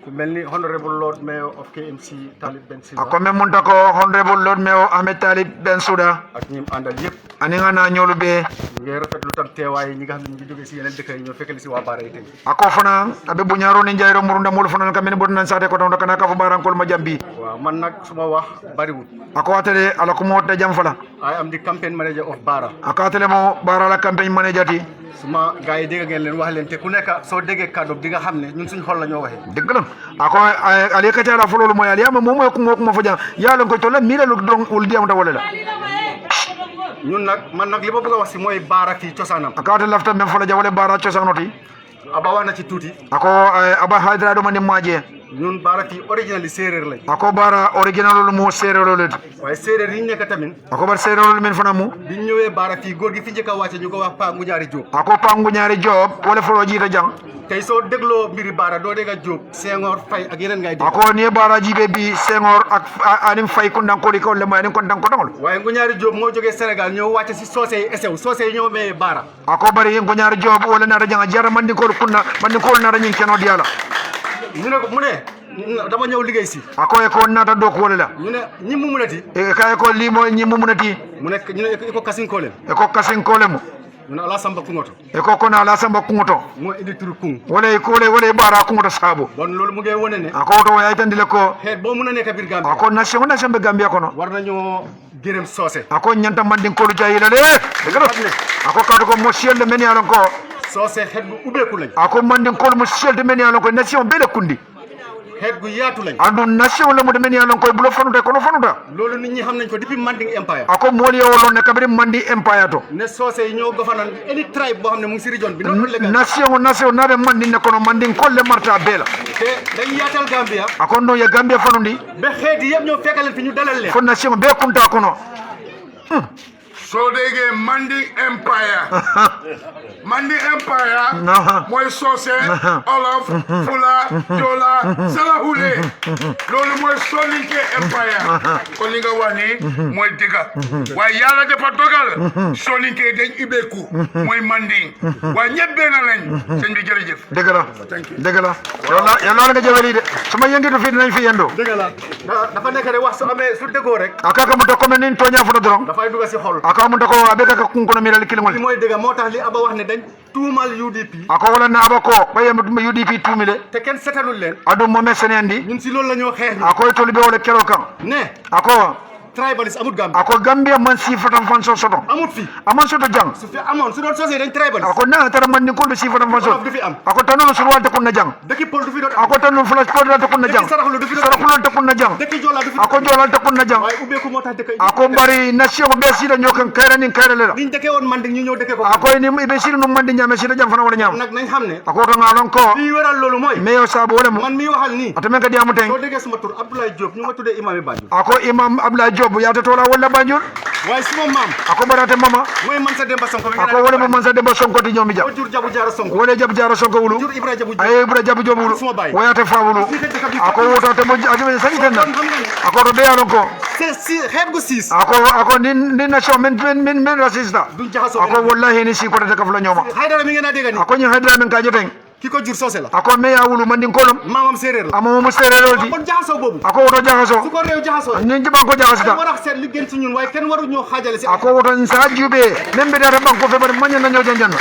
ku mel ni honorable Lord Mayor of KMC Talib Bensouda ako men munta ko honorable Lord Mayor Ahmed Talib Bensouda ak ñim àndal yëpp ani nga na ñolu be ñu ngi rafetlu tam teewaay ñi nga xam ne ñu ngi jógee si yeneen dëkk yi ñoo fekkali si waa Baara yi tey ako fana abe bu ñaaro ni njayro murunda mul fana ka men bodnan sate ko ton kana ka fu barankol ma jambi waaw man nag suma wax bariwul ako atele ala ko mo ta jam fala I am the campaign manager of Baara ako atele mo bara la campagne manager ti suma gars yi dégg ngeen leen wax leen te ku nekk soo déggee kàddu di nga xam ne ñun suñ xol la ñoo waxee dëgg la ako ali ka tala fololu moy ali ama mo moy ko mo faja yalla ko to la mi la lu don ul diam ta wala la ñun nag man nag li ma bëgg a wax si mooy Baara kii cosaanam ako atele lafta men fola jawale bara cosanoti aba wax na ci tuuti ako aba hadra do man maje ñun Baara kii originally séeréer lañ ako bara original lu mo serero le waaye séeréer yi ñu nekk tamit ako bar serero men fana mu biñ ñëwee Baara fii góor gi fi njëkk a wàcce ñu ko wax Pa Nguñaari Jóob ako pangu ñaari job wala folo jita jang tey soo dégloo mbiri Baara doo dégg a Jóob Senghor Fay ak yeneen ngay dégg ako ni bara jibe bi Senghor ak anim fay ko ndan ko li ko le may ko ndan ko dangol waaye Nguñaari Jóob moo jógee Sénégal ñëw wàcce si soose yi esew soose yi ñoo mee Baara ako bari ko ñaari job wala na jang jara man di ko kunna man di ko na ra nyin keno diala ñu ne ko mu ne dama ñëw liggéey si ako e ko nata do ko wala la ñu ne ñi mu munati e kay ko li mo ñi mu munati mu nekk ñu ne ko kasin koolem e ko kasen ko le mo ñu ne ala samba kungoto e ko ko na la samba kungoto moo indi turu kung wala ko wala bara kungoto sabo bon loolu mu ngi wone ne ako to way tan dile ko xeet boo mun a nekk biir Gambia ako nation be Gambia kono war nañoo gërëm soose ako ñanta man din ko lu jayila de ako ka ko mo siel le men yalon ko soose xeet bu ubbeeku lañ ako man din ko mo siel de men yalon ko nation be le kundi xeet gu yaatu lañ andu nation le mo de men yalon ko bulo fanuta kono fanuta loolu nit ñi xam nañ ko depuis Manding Empire ako moli yo lon ne kabri mandi empire to ne soose yi ñoo gofanan any tribe boo xam ne mu ngi si région bi noonu légal nation na de mandi ne kono mandi ko le marta bela te dañ yaatal Gambia ako no ya Gambia fanundi ba xeet yi yëpp ñoo fekkaleen fi ñu dalal leen fo nation be kunta kono soo déggee Manding Empire Manding Empire Naha. mooy soose olof fula joola salahule loolu mooy Soninke Empire kon li nga wax ni mooy dëgg waaye yàlla dafa dogal Soninke dañ ubbeeku mooy Manding waaye ñëpp benn lañ sëñ bi jërëjëf dëgg la dëgg la yàlla nga jëweli de sama yëngitu fi dinañ fi yendo dëgg la dafa nekk de wax su amee su déggoo rek akaka mu to comme ni toña fu doron dafay dugg si xol aka mu to ko abe ka kun kono mi dal kilingol li mooy dëgg moo tax li Aba wax ne dañ tuumal UDP ako wala na abako baye UDP tumile te kenn setalul leen adu mo mesenendi ñun si loolu la ñoo xeex ñu ako to libe wala kero kan ne ako tribaliste amut Gambia ako Gambia man si fatam fan so soto amut fi aman soto jang su fi amoon su doon sosé dañ tribaliste ako na tara man ni ko be si fatam fan so Wolof du fi am ako tanu sur walta kun na jang dëkki Pël du fi doon am ako tanu flash ko la kun na jang dëkki Saraxule du fi doon saraxul ta kun na jang dëkki Joola du fi ako jolal ta kun na jang waaye ubbeeku moo tax dëkk ako bari nation be sida ñokan kayra nin kayra lela liñ dëkkee woon Manding ñu ñëw dëkkee ko ako ni be sida no mandi ñame sida jam fana wala ñam nag nañ xam ne ako to ngalon ko lii wéral loolu mooy meyo sabo wala mo man mii waxal nii atamen ka diamu ten soo déggee suma tur Abdoulaye Diop ñu ma tuddee imam Banjul ako imam Abdoulaye Diop ya to tola wala Banjul waaye suma maam ako barate mama mooy Mansa Demba Sonko mi ako wala mo man sa demba sonko ti ñomi jam moo jur Jabu Jaara Sonko wala jab jara sonko wulu jur Ibra Jabu ay bura jab job wulu suma baay wayate fa wulu ako woto te mo ati sangi tan kon xam nga ne ako to be alon ko c'est si xeet gu siis ako ni nation men racista duñ jaxasoo ako wallahi ni si ko te kafla ñoma Haydara mi ngeen a dégg ni ako ñu hadra men ka joten ki ko jur soose la ako me ya wulu mandin kolom maamam séeréer la amo mo sere lolti kon jaxasoo boobu ako woto jaxaso su ko réew jaxasoo ni jiban ko kenn jaxasita war a seet li gën ci ñun waaye kenn waru ñoo xaajale si ako woto sa jube membe data banko fe bari manya na ñoo janjan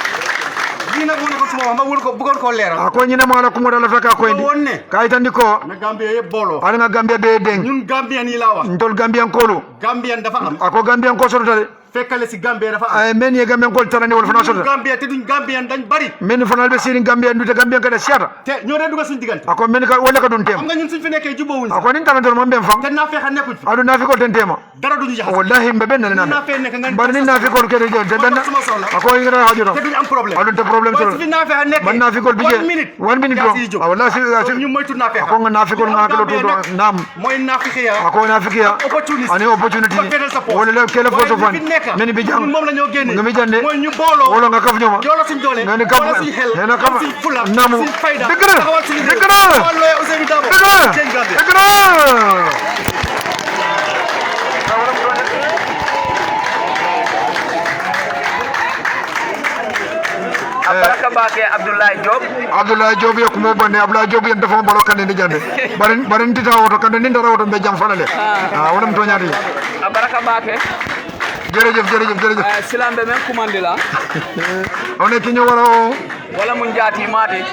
lii nag wane ko suma wax ma wër ko bëggoon koo leeral ako ñine mala ko modala faka ko indi woon ne kay tandi ko na Gambia yëpp booloo ala nga Gambia be deng ñun Gambian yi laa wax ntol Gambian kolu Gambian dafa am ako Gambian ko soto tale fekkale si Gambie dafa am ay men ye Gambien ko tarani wala fana sota Gambie te duñ Gambien dañ bari men fanal be sirin Gambien du te Gambien ka da siata te ñoo dee dugal suñ diggante ako men ka wala ka don tem xam nga ñun suñ fi nekkee jubóowuñ ako nin tanantol mo ben fam te naa fexe nekkuñ fi adu nafi ko ten tema dara duñu jaxas wallahi mbe ben na naa fee nekk nga bari ni nafi ko ke de te dan suma soxla ako ngira hajuro te duñ am problème adu te problème waaye so su fi naa fexe nekkee man nafi ko bije 1 minute yaa siy jóg wallahi kon ñu moytu naa fexe ako nga nafi ko nga ko do nam mooy naa fi xiya ako nafi kiya opportunity ani opportunity ba fetal sa poche wala le kele foto fan fi nekk men bi jang ñun moom la ñoo génne nga mi jande mooy ñu booloo wala nga kaf ñoma joolo suñ doole nga ni kaf wala suñ xel na kaf suñ fula namu suñ fayda dëgg la taxawal suñu dëgg la taxawal looya Ousainou Darboe Change Gambia dëgg la Baraka Bake Abdoulaye Diop yo kumo bande Abdoulaye Diop yen dafa bolo kande ni jande barin tita woto kande ni dara woto be jam falale wonam to nyaati Baraka Bake jërëjëf silambe men kumandi la on ki ñu wara o wala mun jaati maati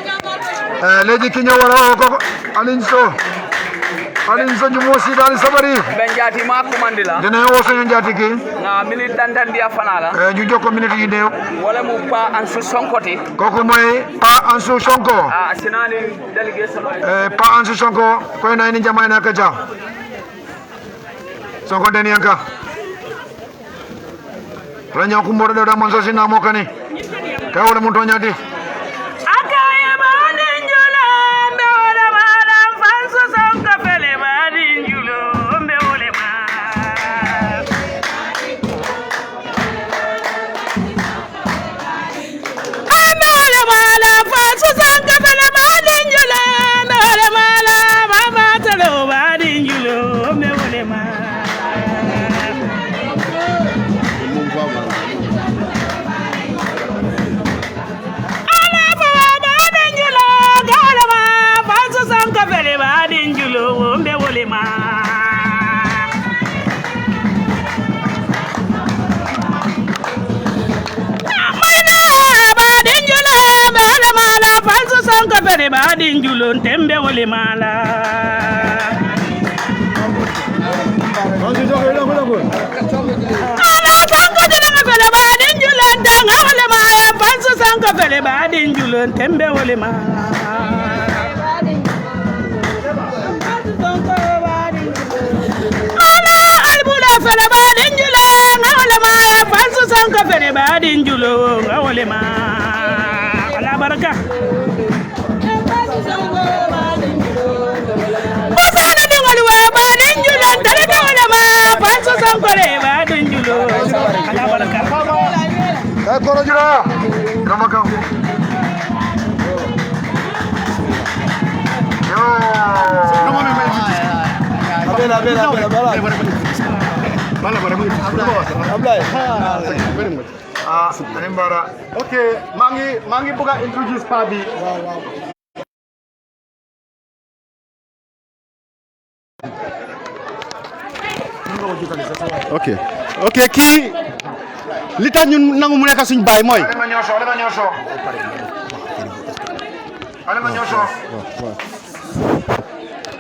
leji ki ñu wara o ko Alin so jumo si dal sabari ben jaati ma kumandi la dina wo so ñu jaati ki na minute dandan dia fanala ñu jokko minute yi neew wala mu pa Ansou Sonkoti koko moy pa Ansou Sonko sinani délégué sama pa Ansou Sonko ko na ni jamay na ka ja Sonko den yanka ranya ko mo do da man so sina mo kani ka wala mun to nyaati badin julon tembe wole mala ala sanko dina fele badin julon danga wole mala panso sanko fele badin julon tembe wole mala ala albula fele badin julon wole mala panso sanko fele badin julon wole mala ala baraka koro jura kama kam yo okay mangi buga introduce pa bi okay kii li tax ñun nangu mu nekk suñ baay mooy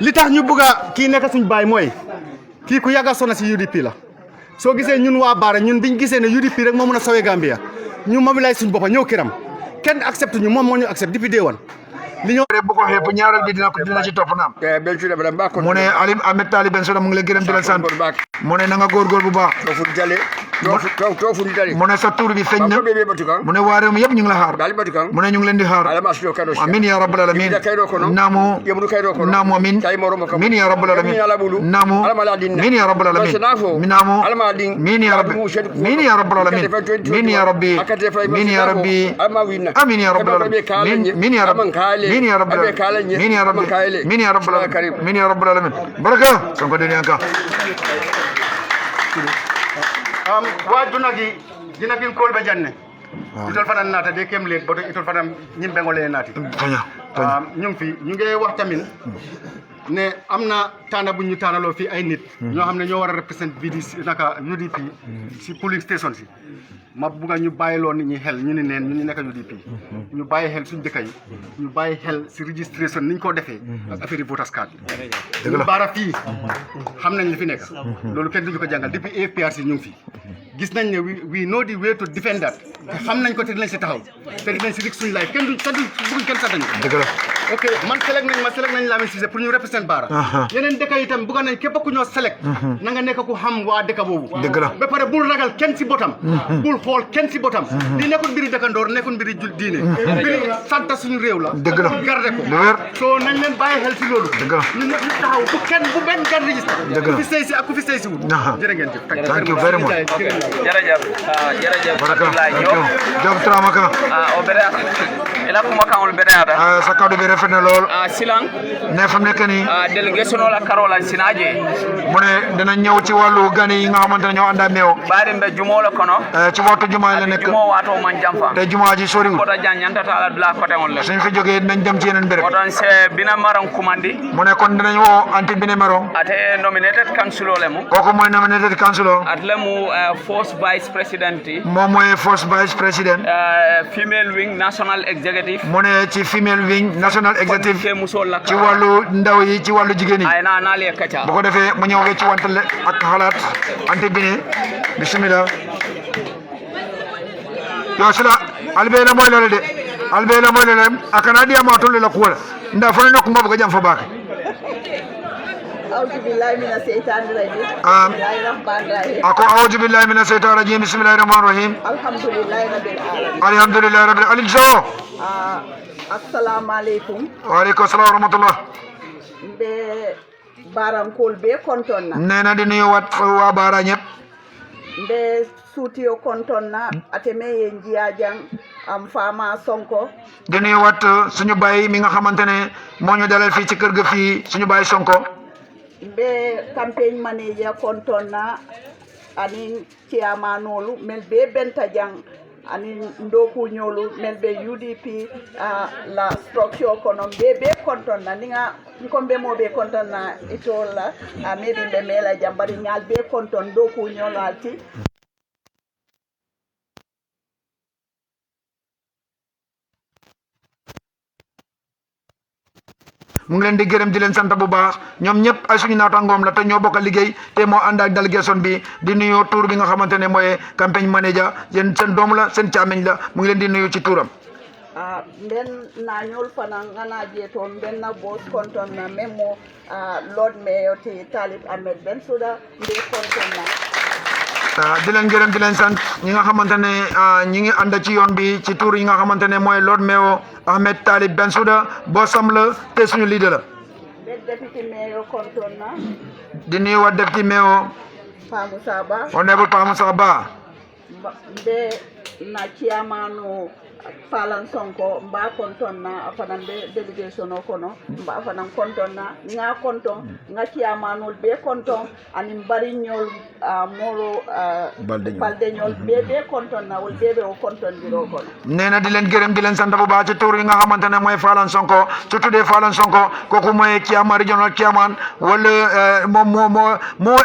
li tax ñu bëgg a kii nekk suñ baay mooy kii ku yàgga sona si UDP la soo gisee ñun waa Barra ñun biñ gisee ne UDP rek moo mën a sawee Gambia ñu mobiliser suñ boppa ñëw kiram kenn accepte ñu moom moo ñu accepte depuis day one li ñoo bu ko xeeb ñaaral bi dina ci topp naam mu ne Ali Ahmed Talib Bensouda mu ngi lay gërëm di la sant mu ne na nga góorgóor bu baax mu ne sa tur bi feeñ na mu ne waa réew mi yëpp ñu ngi la xaar mu ne ñu ngi leen di xaar amin ya rabbal alamin naamu amin min ya rabbal alamin naamu min ya rabbal alamin naamu min ya rabbi min ya rabbal alamin min ya rabbi min ya rabbi amin ya rabbal alamin min ya rabbi min ya rabbal alamin min ya rabbi min ya rabbal alamin min ya rabbal alamin baraka Sonko den yanka waa junagi dina kin kolɓe janne itol fanan naata de kem leeg boto itol fanan ñimɓe ngole naati ñu ngi fi ñu ngi wax tamit ne am na taana bu ñu taanaloo fii ay nit ñoo xam ne ñoo war a représenter VDC naka UDP si polling station si ma bugg a ñu bàyyiloo nit ñi xel ñu ni neen ñu nekk UDP ñu bàyyi xel suñu dëkk yi ñu bàyyi xel si registration ni ñu ko defee ak affaire yi voters card yi ñu baara fii xam nañ li fi nekk loolu kenn duñu ko jàngal depuis APRC ñu ngi fi gis nañ ne we know the way to defend that te xam nañ ko te dinañ si taxaw te dinañ si rik suñu life kenn du bëgguñ kenn sàttañu ok man select nañ Lamin Cissé pour ñu représenter Bara yeneen dëkk yi itam bëgg nañ képp ku ñoo select na nga nekk ku xam waa dëkk boobu ba pare bul ragal kenn si botam bul xool kenn si botam li nekkul mbiri dëkkandoor nekkul mbiri diine mbiri sant suñu réew la garde ko soo nañ leen bàyyi xel si loolu ñu taxaw bu kenn bu benn gan registré ku fi sëy si ak ku fi sëy si wut jërë ngeen jëf thank you very much jërëjëf Abdoulaye Diop Tramaka o bere ela kuma kaŋol bere ata sa kaddu bi rafet na lool silang ne fam nekk nii délégation la Karola sinaje mu ne dina ñëw ci wàllu gan yi nga xamante ne ñoo ànd ak meew bari mbe jumo la kono ci waxtu jumaa la nekk jumo waato man jamfa te jumaa ji soriwul ko ta janyanta ta ala dula côté on le suñ fi jógee dinañ dem ci yeneen béréb odon c'est bina maron kumandi mu ne kon dinañ woo anti bine maron ate nominated councilor le mu kooku mooy nominated councilor at le mu first vice president moom mooy first vice president female wing national executive mu ne ci female wing national executive ke musol la ci wàllu ndaw yi ci wàllu jigéen yi ay na na le kacha bu ko defee mu ñëw ci wantale ak xalaat anti bine bismillah yo sila albena moy lale de albena moy lale akana dia ma tolle la kuwala nda fa nak mo bëgg jam fa baak أعوذ بالله من الشيطان الرجيم ako a'udhu billahi minash shaitanir rajim bismillahir rahmanir rahim الحمد لله رب العالمين alhamdulillahi rabbil alamin so السلام عليكم wa alaykum assalam wa rahmatullah be barankol be kontonna neena di nuyu wat wa bara ñep be suutiyo kontonna ateme ye njiyajang am fama sonko di nuyu wat suñu baye mi nga xamantene mo ñu dalal fi ci kër ga fi suñu baye sonko be campaign manager kontonna anin ciamanolu mel be benta jang anin ndoku ñolu mel be UDP la structure kono be kontonna ninga kombe mo be kontonna itola maybe be mela jambari nyal be konton ndoku ñolati mu ngi leen di gërëm di leen sant bu baax ñoom ñëpp ay suñu naataangoom la te ñoo bokk liggéey te moo ànd ak délégation bi di nuyu tour bi nga xamante ne mooy campagne manager yéen seen doom la seen càmmiñ la mu ngi leen di nuyu ci tuuram mben na ñol fana ngana jeto mben na boss konton na memo Lord Mayor ti Talib Ahmed Bensouda mbe konton na di leen gërëm di leen sant ñi nga xamante ne ñi ngi ànd ci yoon bi ci tour yi nga xamante ne mooy Lord Mayor Ahmed Talib Bensouda boosam la te suñu leader la Deputy Mayor konton na di nuyu wa Deputy Mayor Pa Moussa Ba honorable Pa Moussa Ba mbe na chairmanu Falan Sonko mba konton na afanan be delegation o kono mba afanan konton na nga konton nga chairmanul be konton anin bari ñol moro balde ñol be konton na wol bebe o konton biro kono neena di leen gërëm di leen sant bu baax ci tour yi nga xamante ne mooy Falan Sonko su tuddee Falan Sonko kooku mooy chairman regional chairman wala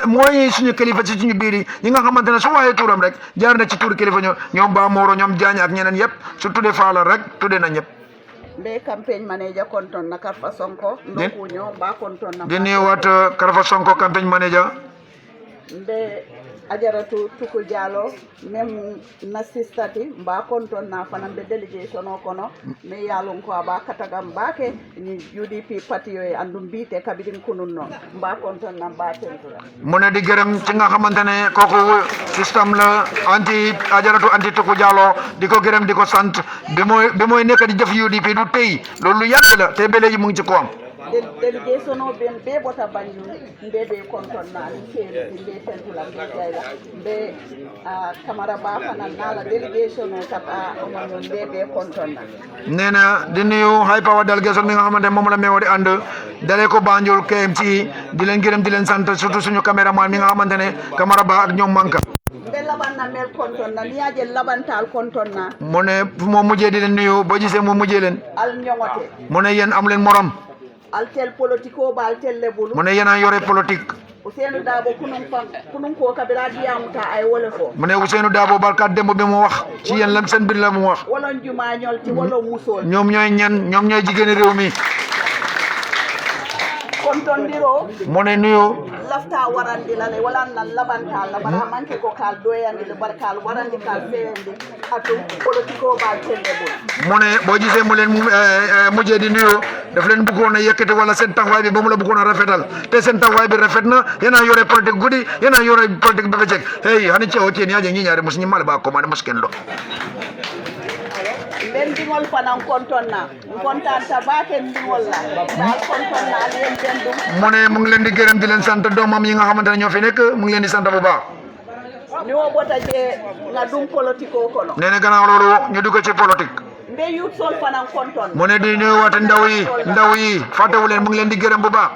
mooy suñu kilifa ci suñu biir yi nga xamante ne su waxee turam rek jaar na ci tour kilifa ñoom ba Moro ñoom Jaañ ak ñeneen yëpp su tuddee Falan rek tuddee na ñëpp be campagne manager konton na Karfa Sonko ndoku ñoo ba konton na di nuyu Karfa Sonko campagne manager mbe ajaratu tuku jalo même na sistati mba konton na fana be delegation o kono me yalon ko aba katagam bake ni UDP parti yo andum bite kabidin kunun non mba konton na ba tentura mu ne di gërëm ci nga xamantene kooku système la ajaratu anti tuku jalo di ko gërëm di ko sant bi mooy nekk di def UDP du tey loolu lu yàgg la te ba léegi mu ngi ci ko am delegation o ben be bota banyu be konton na ni seri be tentula be jayla be camara ba fana nala delegation o kata o man be konton na neena di nuyu high power delegation mi nga xamantene mom la meewo di and dalé ko Banjul KMC di leen gërëm di leen sant surtout suñu cameraman mi nga xamantene camara ba ak ñom manka be laban na nga mel konton na ni aje labantal konton na mu ne fu moo mujjee di leen nuyu boo gisee moo mujjee leen al ñongote mu ne yéen am leen morom al tel politico ba al tel lebulu mu ne yéen a yore politique Ousseynou Dabo kunun ko kabira diamuta ay wala fo mu ne Ousseynou Dabo barka demb bi mu wax ci yéen lam seen bir la mu wax wala juma ñol ci wala musol ñoom ñooy ñan ñoom ñooy jigéeni réew mi konton diro mu ne nuyu lafta warandi la le wala nan labantal la bara manke ko kal doyandi le barkal warandi kal feendi atu politico ba tel lebulu mu ne boo gisee mu leen mujjee di nuyu daf leen bëggoon a yëkkati wala seen taxawaay bi ba mu la bëggoon a rafetal te seen taxawaay bi rafet na yéen a yore politique guddi yéen a yore politique bi bëccëg hey hani ci oke ni aje ñi ñaari mus ñi mal ba ko ma mus ken do ben dingol fanan konton na kontan ta baken dingol la dal konton na len ben dum mu ne mu ngi leen di gërëm di leen sant doomam yi nga xamante ne ñoo fi nekk mu ngi leen di sant bu baax ni wo bota je nga dum politico kono nee na gannaaw loolu ñu dugg ci politique mbe yut sol fanan konton mu ne di nuyu waate ndaw yi fàttewu leen mu ngi leen di gërëm bu baax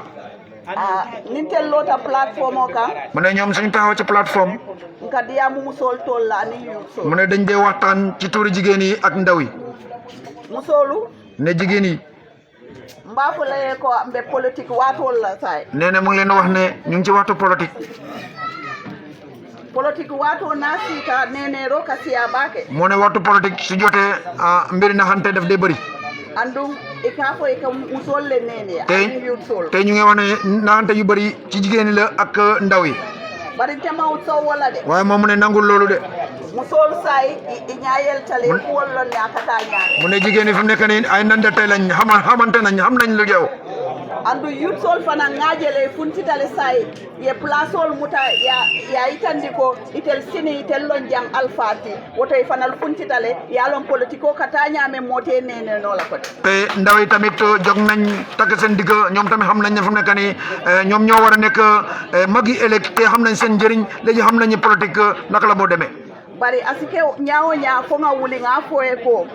nintel lota plateforme o kan mu ne ñoom suñu taxaw ci plateforme nka diyamu musol tol la ni yut sol mu ne dañ dee waxtaan ci tuuri jigéen yi ak ndaw yi musolu ne jigéen yi mbaafu laye ko mbe politique watol la say nee na mu ngi leen wax ne ñu ngi ci waxtu politique politique wato na sita nene ro ka siya bake mu ne waxtu politique su jotee mbiri naxante daf dee bëri andum e ka fo e ka musol le nene ani yut sol te ñu ngi wax ne naxante yu bëri ci jigéen yi la ak ndaw yi bari temawut sow wala de waaye moom mu ne nangul loolu de musol say i ñaayel tale ku wollo ne akata ñaan mu ne jigéen yi fi mu nekk nii ay nandate lañ xamante nañ xam nañ lu jeew andu yut sol fana ngajele funtitale say ye plasol muta ya itandi ko itel sini itel lon jang alfati woto e fanal funtitale ya lon politiko kata ñame mote nene no la ko te ndaw yi tamit jog nañ takk seen digg ñoom tamit xam nañ ne fu mu nekk nii ñoom ñoo war a nekk magi ëllëg te xam nañ seen njëriñ léegi xam nañ politique naka la moo demee bari asike ñaawo ñaa fo nga wuli nga foye ko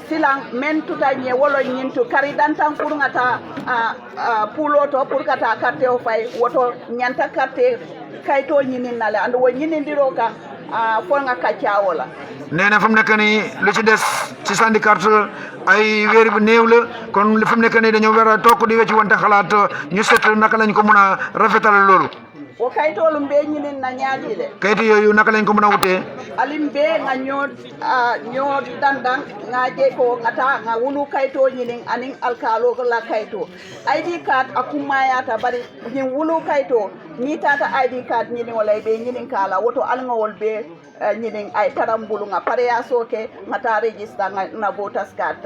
silang men tuta nye wolo nyintu kari dantan pour ngata puloto pour kata carte o fay woto nyanta carte kayto nyinin nale and wo nyinin diro ka fo nga kaccawo la neena fam nek ni lu ci dess ci sandi carte ay wér bu néew la kon fam nek ni dañu wara tok di wéci wonte xalaat ñu set naka lañ ko mëna rafetal lolu o kaytolu mbe ñinin na ñaadi le kayti yoyu naka lañ ko mëna wuté alim be nga ñoo dandan nga je ko ngata nga wulu kayto ñinin anin alkalo la kayto ID card akumayata bari ñin wulu kayto ni tata ID card ñinin wala be ñinin kala woto alngawol be ñinin ay tarambulu nga pare ya soke ngata register nga na voters card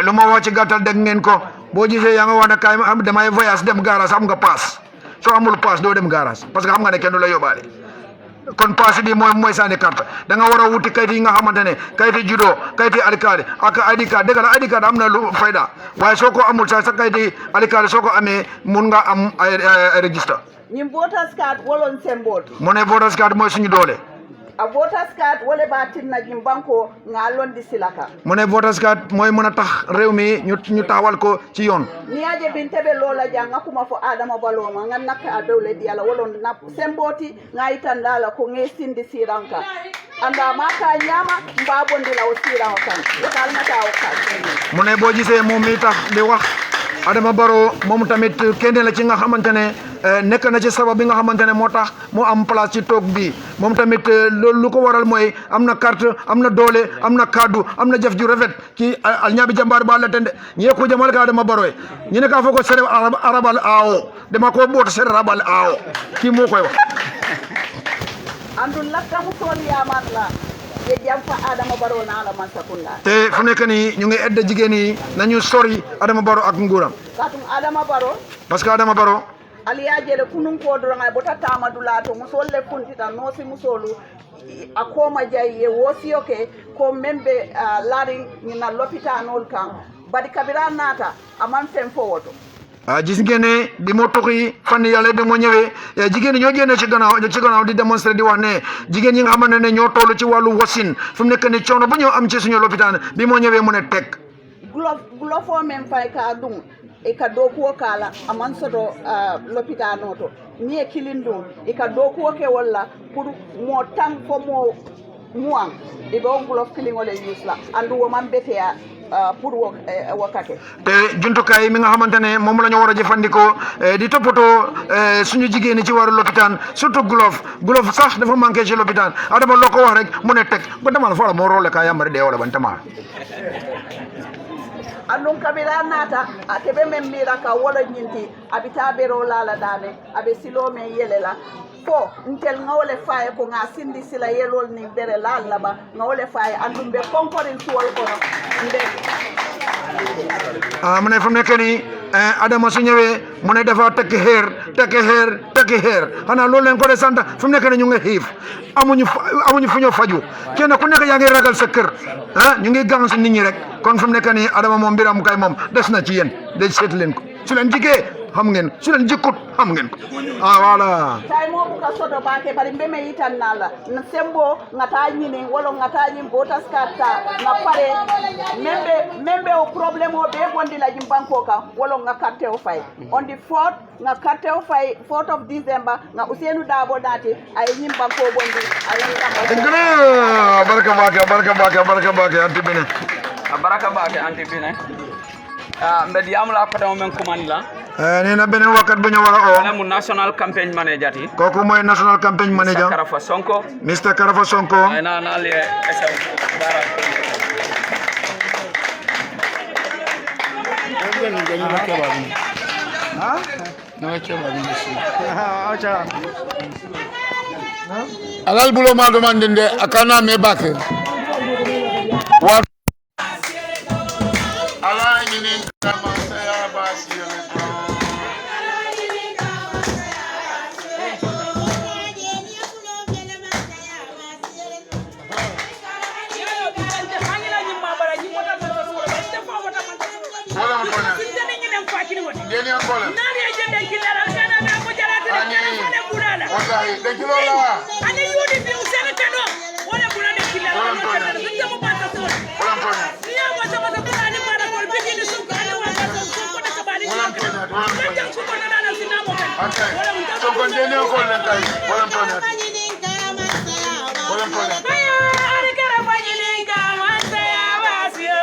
lu ma wax ci gàttal dégg ngeen ko boo gisee yaa nga wax ne kaay am damay voyage dem garage am nga paas soo amul paas doo dem garage parce que xam nga ne kenn du la yóbbaale kon paas bi mooy sànni carte da nga war a wuti kayit yi nga xamante ne kayiti judo kayiti alikaali ak ID card dëgg la ID card am na lu fayda waaye soo ko amul sa kayiti alikaali soo ko amee mun nga am ay registre ñim voters card wolon sembol mu ne voters card mooy suñu doole a voters card wala ba tinna jim banko nga londi silaka mu ne voters card mooy mën a tax réew mi ñu taawal ko ci yoon ni aje bin tebe lola janga kuma fo adama baloma nga nakka a dawle di ala wolon na semboti nga itandala ko nge sindi siranka anda maka nyama mbabondi la o siranka kan wakal mata o ka mu ne boo gisee moom mi tax di wax Adama Barrow moom tamit kenn la ci nga xamante ne nekk na ci sabab bi nga xamante ne moo tax mu am place ci toog bi moom tamit loolu lu ko waral mooy am na carte am na doole am na kaddu am na jëf ju rafet ci al ñaabi jambaar ba la tende ñe ko jamal ka Adama Barrow ñu ne ka fo ko sere arabal aawo dama ko boot sere arabal aawo kii moo koy wax andul lakka mu tool yaamaat la ye jam fa Adama Barrow na la man sakunda te fu nekk nii ñu ngi edda jigéen yi nañu sori Adama Barrow ak nguuram katum Adama Barrow parce que Adama Barrow aliyajele kunun ko doranga bota tama dulato musol le kuntita nosi musolu akoma jaye wosiyo ke ko membe lari nyina lopitanol kan badi kabira nata aman fen fo woto gis ngeen ne bi moo tuxi fan yàlla bi moo ñëwee jigéen ñi ñoo génne ci gannaaw di démontrer di wax ne jigéen ñi nga xamante ne ñoo toll ci wàllu wasin fu mu nekk ni coono bu ñoo am ci suñu lopitaan bi moo ñëwee mu ne teg glofo men fay ka dum ika dokuwo kala aman soto lopitano to ni e kilindum ika dokuwo ke walla pour mo tan ko mo muang e be on gulof kilingole yusla andu wo man betea pour wakate te juntukaay mi nga xamantene mom lañu wara jëfandiko di topoto suñu jigéen ci waru lopitaan surtout glove sax dafa manqué ci lopitaan adama loko wax rek mu ne tek ba demal fa la mo rolé ka yamari de wala bantama andum kabira nata atebe men mira ka wala nyinti abita bero lala dame abe silo men yelela fo ntel ngawle faye ko nga sindi sila yelol ni bere lalla ba ngawle faye andum be konkorin tuwol kono nde mu ne fu nekk ni adama su ñëwee mu ne dafa tekk xeer xanaa loolu leen ko de sant fu nekk ni ñu ngi xiif amuñu fu ñu faju kenn ku nekk yaa ngi ragal sa kër ñu ngi gàng si nit ñi rek kon fu nekk ni adama moom mbiram kay moom des na ci yéen de seet leen ko su leen jigee xam ngeen su leen jikkut xam ngeen ko voilà tay mo buka soto bake bari mbeme yitan nala na sembo ngata nyini wala ngata nyim botas karta na pare membe o problème o be bondi la jimbanko ka wala ngakate o fay on the 4th ngakate o fay 4th of December nga Usenu Dabo dati ay nyimbanko bondi ay baraka bake anti bene baraka bake anti bene mbed yamla ko men commande la nena benen wakat bu ñu wara mu national campaign manager ti koku moy national campaign manager Karafa Sonko Mr Karafa Sonko na le esaw bara alal bulo ma demandinde akana me bake wa ala nyini kama saya basi Geni angole. Nani ajende kilala kana na mujara tena kana kulala. Wallahi, dekilola. Ani yudi bi usene teno. Wala kulala kilala. Wala ndio mpata sura. Wala mpona. Nia wata wata kulala mara kwa bigi ni suka ani wata suko na kabali. Wala mpona. Wala suko na dana sinamo. Okay. Songo geni angole kai. Wala mpona. Wala mpona. Ani kara fanyini kama saya wasio.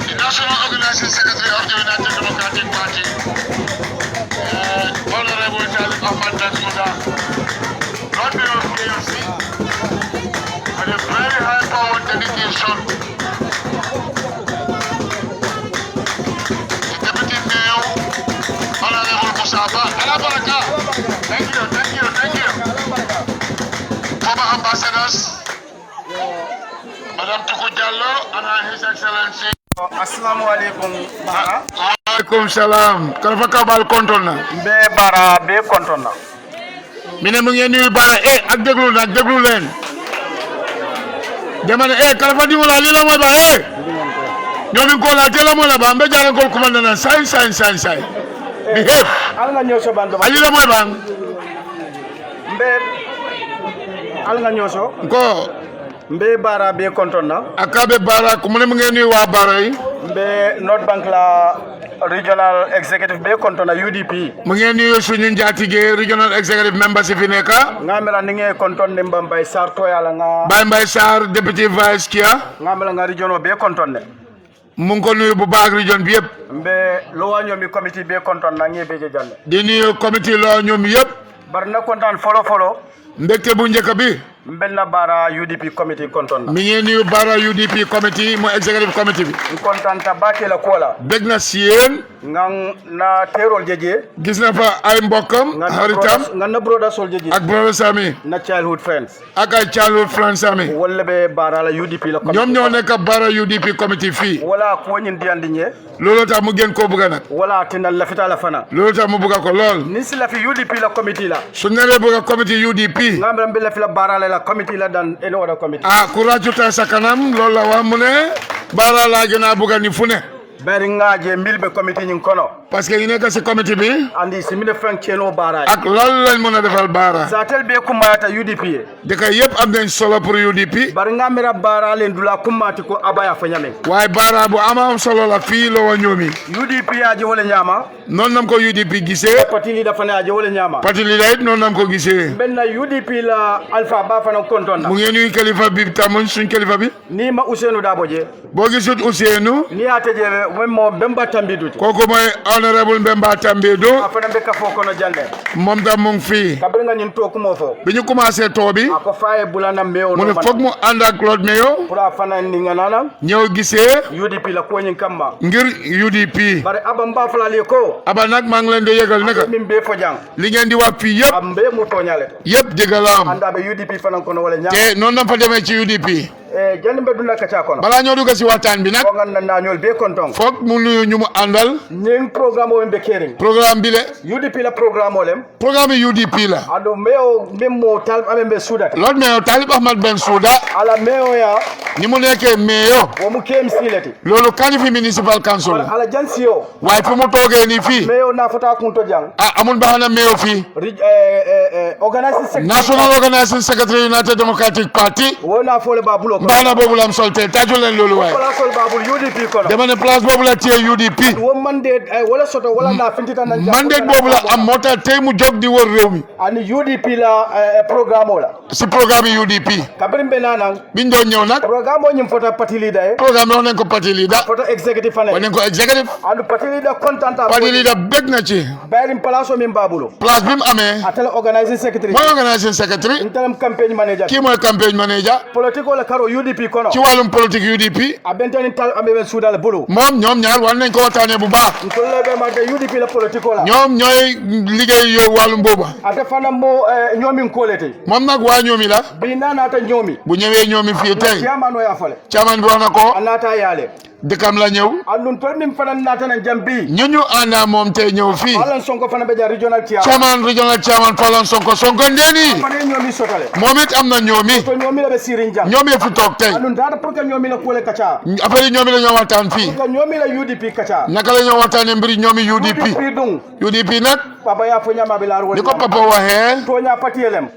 The National Organizing Secretary of the United Democratic Party, Honorable Charles Ahmad Nasmuda, not the of KMC, but a very high-powered delegation. The Deputy Mayor, Honorable Musaba, Alabaraka. Thank you. Former ambassadors, Madam Tuku Jallo and His Excellency. Assalamu alaikum bara. Alaikum salam. Kalafa kabal kontona. Be bara be kontona. Mine mu ngeen nuyu bara ak déglu leen. Dama ne kalafa di wala li la moy ba ñoom ko la tela mo la ba mbe jara ko commandant say. Behave. Al nga ñoso bando. Ali la moy bang. Mbe al nga ñoso. Ko mbe bara be kontonna akabe bara ko mo ngeen nuyu wa bara yi mbe North Bank la regional executive be kontona UDP mu ngeen nuyu suñu njaatige regional executive member si fi nekk ngamela ninge kontonne Mbambay Sarr to yala nga Baye Mbaye Sarr deputy vice chair ngamela nga regional be kontonne mu ngi ko nuyu bu baax region bi yëpp mbe lo wanyomi committee be konton na ngebe je janne di nuyu committee loo ñoom yëpp bar na kontaan folo mbégte bu njëkk bi mbelna bara UDP committee konton na mi ngi nuyu bara UDP committee mo executive committee bi kontaan ta baake la kola bég na si yéen ngang na terol jeje gis na fa ay mbokkam xaritam nga na broda sol jeje ak brother Sami na childhood friends ak ay childhood friends Sami wala be bara la UDP la committee ñoom ñoo nekk bara UDP committee fii wala ko ñin diandi ñe loolu tax mu gën koo bëgg nag wala tinal la fita la fana loolu tax mu bëgg ko lool ni si la fi UDP la committee la su ne bëgg committee UDP ngam be la fi la bara la committee la dan eno wada committee ah ku rajuta sa kanam loolu la wax mu ne bara laa gën a bëgg ni fu ne bari ngaaje milbe committee ñing kono parce que ñu nekk si committee bi andi si mi de frank ceno bara ak loolu lañ mën a defal bara sa tel be kumata UDP dëkk yëpp am nañ solo pour UDP bari ngamira bara len dula kumati ko abaya fa ñame waaye bara bu am solo la fii la wa ñoomi UDP aje wala ñama noonu nam ko UDP gisee parti li dafa ne aje wala ñama parti li it noonu nam ko gisee benna UDP la alpha ba fa na konton na mu ngi nuyu kilifa bi tamuñ suñ kilifa bi ni ma Ousseynou Dabo je boo gisut Ousseynou ni ate je mo bemba tambiduti kooku mooy honorable Mbemba Tambidou afana be ka fo kono jande moom tam mu ngi fii kabir nga ñin to kumo fo bi ñu commencé too bi ako faaye bulana meew mu ne foog mu ànd ak Claude Meyo pour afana ni nga nana ñëw gisee UDP la ko ñin kamma ngir UDP bari aba mba fala li ko aba nag maa ngi leen di yëgal ne min be fo jang li ngeen di wax fii yëpp am be mu toñale yëpp dëggalaam anda be UDP fana kono wala ñam te noonu na fa demee ci UDP jandi be duna ka ca kono balaa ñoo dugg si waxtaan bi nag ko ngan na ñol be konton foog mu nuyu ñu mu àndal ñing programme o be kering programme bi le UDP la programme o lem programme bi UDP la ado meo memo talib ame be sudat Lord Mayor Talib Ahmad Bensouda ala meo ya ni mu nekkee mayor wo mu KMC leti loolu Kanifing municipal council la ala jansio waaye fu mu toogee nii fii meo na fata kunto jang amul baxana mayor fii organizing secretary National Organizing Secretary United Democratic Party wo na fole babulo ko baxana boobu la am solte tàccu leen loolu waaye wala sol babul UDP ko dama ne place boobu la téye UDP wo mandate wala soto wala na fintita nan mandate boobu la am moo tax tey mu jóg di wër réew mi ani UDP la programme o la si programme yi UDP kabrim be nanan biñ doon ñëw nag programme o ñim fota parti leader programme bi wax nañ ko parti leader fota executive fane wax nañ ko executive andu parti leader contenta parti leader bég na ci bayrim place o min babulo place bi mu amee atala organizing secretary mooy organisation secretary intalam campaign manager kii mooy campagne manager politique o la karo UDP kono ci wàllum politique UDP abentani tal ambe sudal bulu moom ñoom ñaar war nañ ko waxtaanee bu baax ntolle be ma de UDP la politique o la ñoom ñooy liggéey yow wàllum booba ate fana mo ñomi kolete moom nag waa ñoomi la bi nana ta ñomi bu ñëwee ñoomi fii tey chairman o ya fale chairman bi wax na ko anata yale dëkkam la ñëw andun tol min fana nata na jambi ñu àndaa moom tey ñëw fii Alan Sonko fana be ja regional chairman regional chairman Fallon Sonko ndeeni fana ñomi sotale moom it am na ñoomi to ñomi la be sirin jang ñoomi fi toog tey andun data pour que ñomi la kole kacha affaire yi ñoomi la ñoo waxtaan fii pour que ñomi la UDP kacha naka la ñoo waxtaanee mbiri ñoomi UDP dung UDP nag papa ya fo ñama bi laar ni ko papa waxee to nya patielem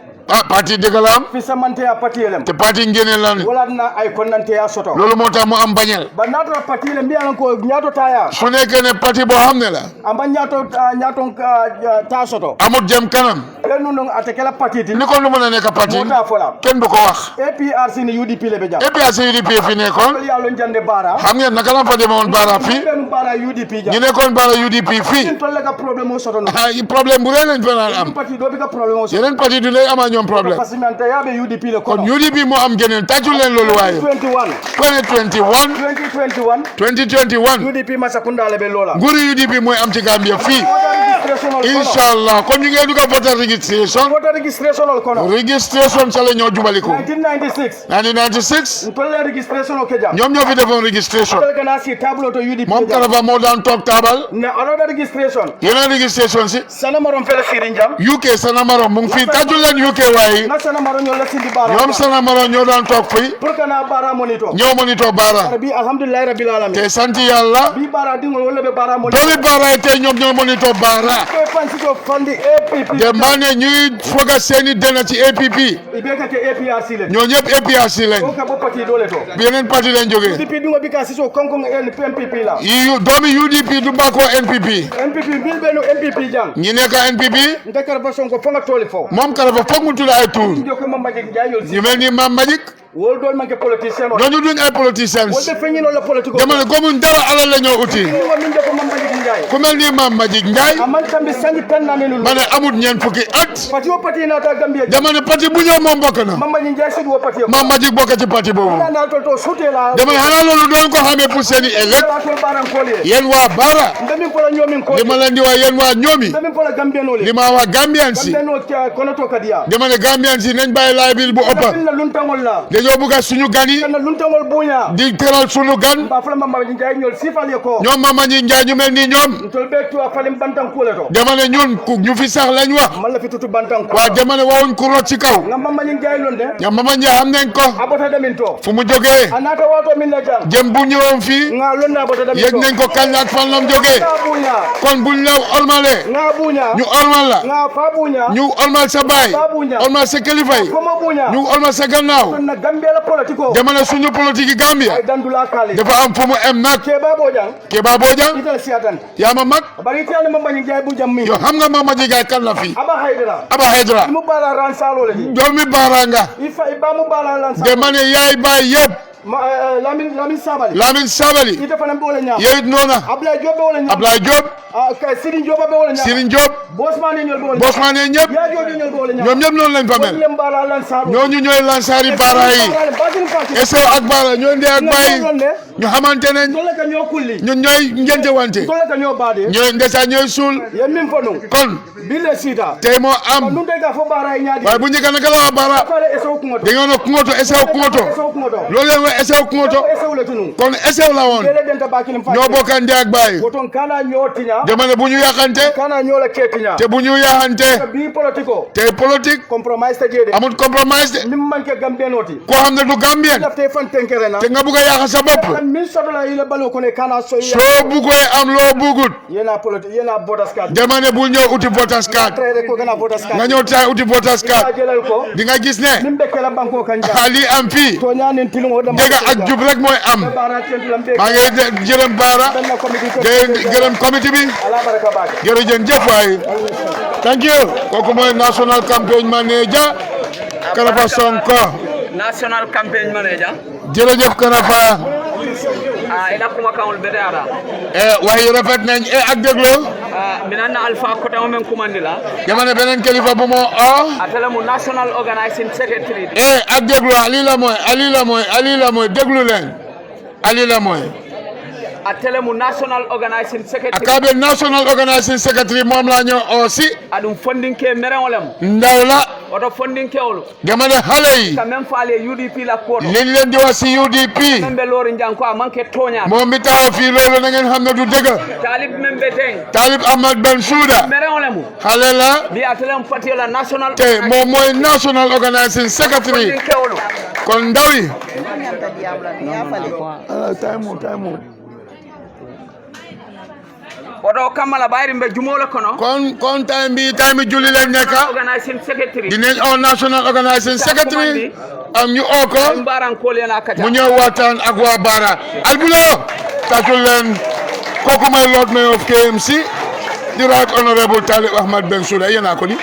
parti dëgg la am fi samante ya patielem te parti ngeen la wala na ay konnante ya soto loolu moo tax mu am bañel ba naata patielem mbiyan ko ñaato taya su nekkee ne parti boo xam ne la amba ñaato ta soto amut jëm kanam lenu non ate kala patiti ni ko lu mën a nekk parti mota fola kenn du ko wax APRC ni UDP le be jam APRC UDP fi nekkoon ya lo jande bara xam ngeen naka la fa demoon bara fii ben bara UDP jam ñu nekkoon bara UDP fii tolle ka problème o soto no problème bu rëy lañ fa naan am parti do bi ka problème o soto yeneen parti du lay ama ñoom problème parce que man ta yabe UDP le kon kono UDP moo am geneen tàccu leen loolu waaye 2021 UDP masakunda le be lola nguuru UDP mooy am ci Gambia fii inshallah kon ñu ngi dugg voter registration voter registration ol kono registration sa la ñoo jubali ko 1996 tolle registration o ke jam ñoom ñoo fi defoon registration tel kana si tableau to UDP moom Karafa moo daan toog taabal ne another registration yeneen registration si sana marom fele sirin jam UK sana maro mu ngi fii tàccu leen UK waaye na sana marom ñoo la sindi bara ñoom sana maro ñoo daan toog fii pour kana bara monito ñoo monito bara bi alhamdulillah rabbil alamin te sant yàlla bi bara dingol wala be bara monito doomi bara te ñoom ñoo monito bara dama ne ñuy foog a seeni dana ci APP ñoo ñëpp APRC lañ beneen parti lañ jógee yi doomi UDP du bako NPP ñi nekk NPP moom Karaba foog mu tudd ay tuur ñu mel ni Mame Magic ñooñu duñ ay politiciens dama ne gomuñ dara alal la ñoo uti ku mel ni Mame Magic Njie ma ne amut ñeent fukki at dama ne parti bu ñëw moom bokk na Mame Magic bokk ci parti boobu dama ne xanaa loolu doon ko xamee pour seeni ëllëg yéen waa Bara li ma leen di wax yéen waa ñoomi li ma wax Gambian si dama ne Gambian si nañ bàyyi laay bi bu ëppa dañoo bëgg suñu gan yi di teral suñu gan ñoom Mame Magic Njie ñu mel ni ñoom dama ne ñun ku ñu fi sax lañ wax waaw dama ne waxuñ ku rot ci kaw ña Mame Magic Njie xam nañ ko fu mu jógee jëm bu ñëwoon fii yëg nañ ko kañ ak fan lam jógee kon buñ la olmalee ñu olmal la ñu olmal sa baay olmal sa kilifa yi ñu olmal sa gannaaw dama ne suñu politique yi Gambia dafa am fu mu em nag Keba Bojang yaa ma mag yow xam nga Mame Magic Njie kan la fii Aba Haydara doomi Bara nga dama ne yaay baay yëpp Lamin Sabali yow it noona Ablaye Diop Serigne Diop Bosmane ñëpp ñoom ñëpp noonu lañ fa mel ñooñu ñooy lansaari Bara yi Esew ak Bara ñooy ndey ak baay ñu xamante nañ ñun ñooy ngente wante ñooy ndesa ñooy suul kon tey moo am waaye bu njëkk naka la waa Bara dañoo no kungoto Esew kungoto loolu leen wax Esew kungoto kon Esew la woon ñoo bokk ndey ak baay dama ne bu ñu yàqante te bu ñu yaxante te politique amul compromise de koo xam ne du Gambien te nga bugg a yàq sa bopp soo buggee am loo bugut dama ne bul ñëw uti voters card nga ñëw tay uti voters card di nga gis ne lii am fii dëgg ak jub rek mooy am maa ngi jërëm Bara de gërëm comité bi jërëjëf waay thank you kooku mooy national campaign manager Karafa Sonko national campaign manager jërëjëf Karafa ila kuma kawul bete ada waaye rafet nañ ak déglo minan na Alpha Kota mo men kumandila dama ne beneen kilifa bu moo atala mu national organizing secretary ak déglo ali la mooy déglu leen ali la mooy atele mu national organizing secretary akabe national organizing secretary moom la ñoo aussi adum funding ke merewolem ndaw la oto funding ke wolu dama ne xale yi quand même faale UDP la ko liñ leen di wax si UDP membe lori njanko amanke toña moom mi taxaw fii loolu na ngeen xam ne du dëgg talib membe teng Talib Ahmad Bensouda merewolem xale la bi atele parti la national te moom mooy national organizing secretary kon ndaw yi oto kamala bayri mbe jumola kono kon time julli lañ nekk organizing secretary dinañ on national organizing secretary am ñu oo ko mu ñëw waxtaan ak waa Bara albulo tàccul leen kooku mooy Lord Mayor of KMC di Right Honorable Talib Ahmad Bensouda yéen a ko ni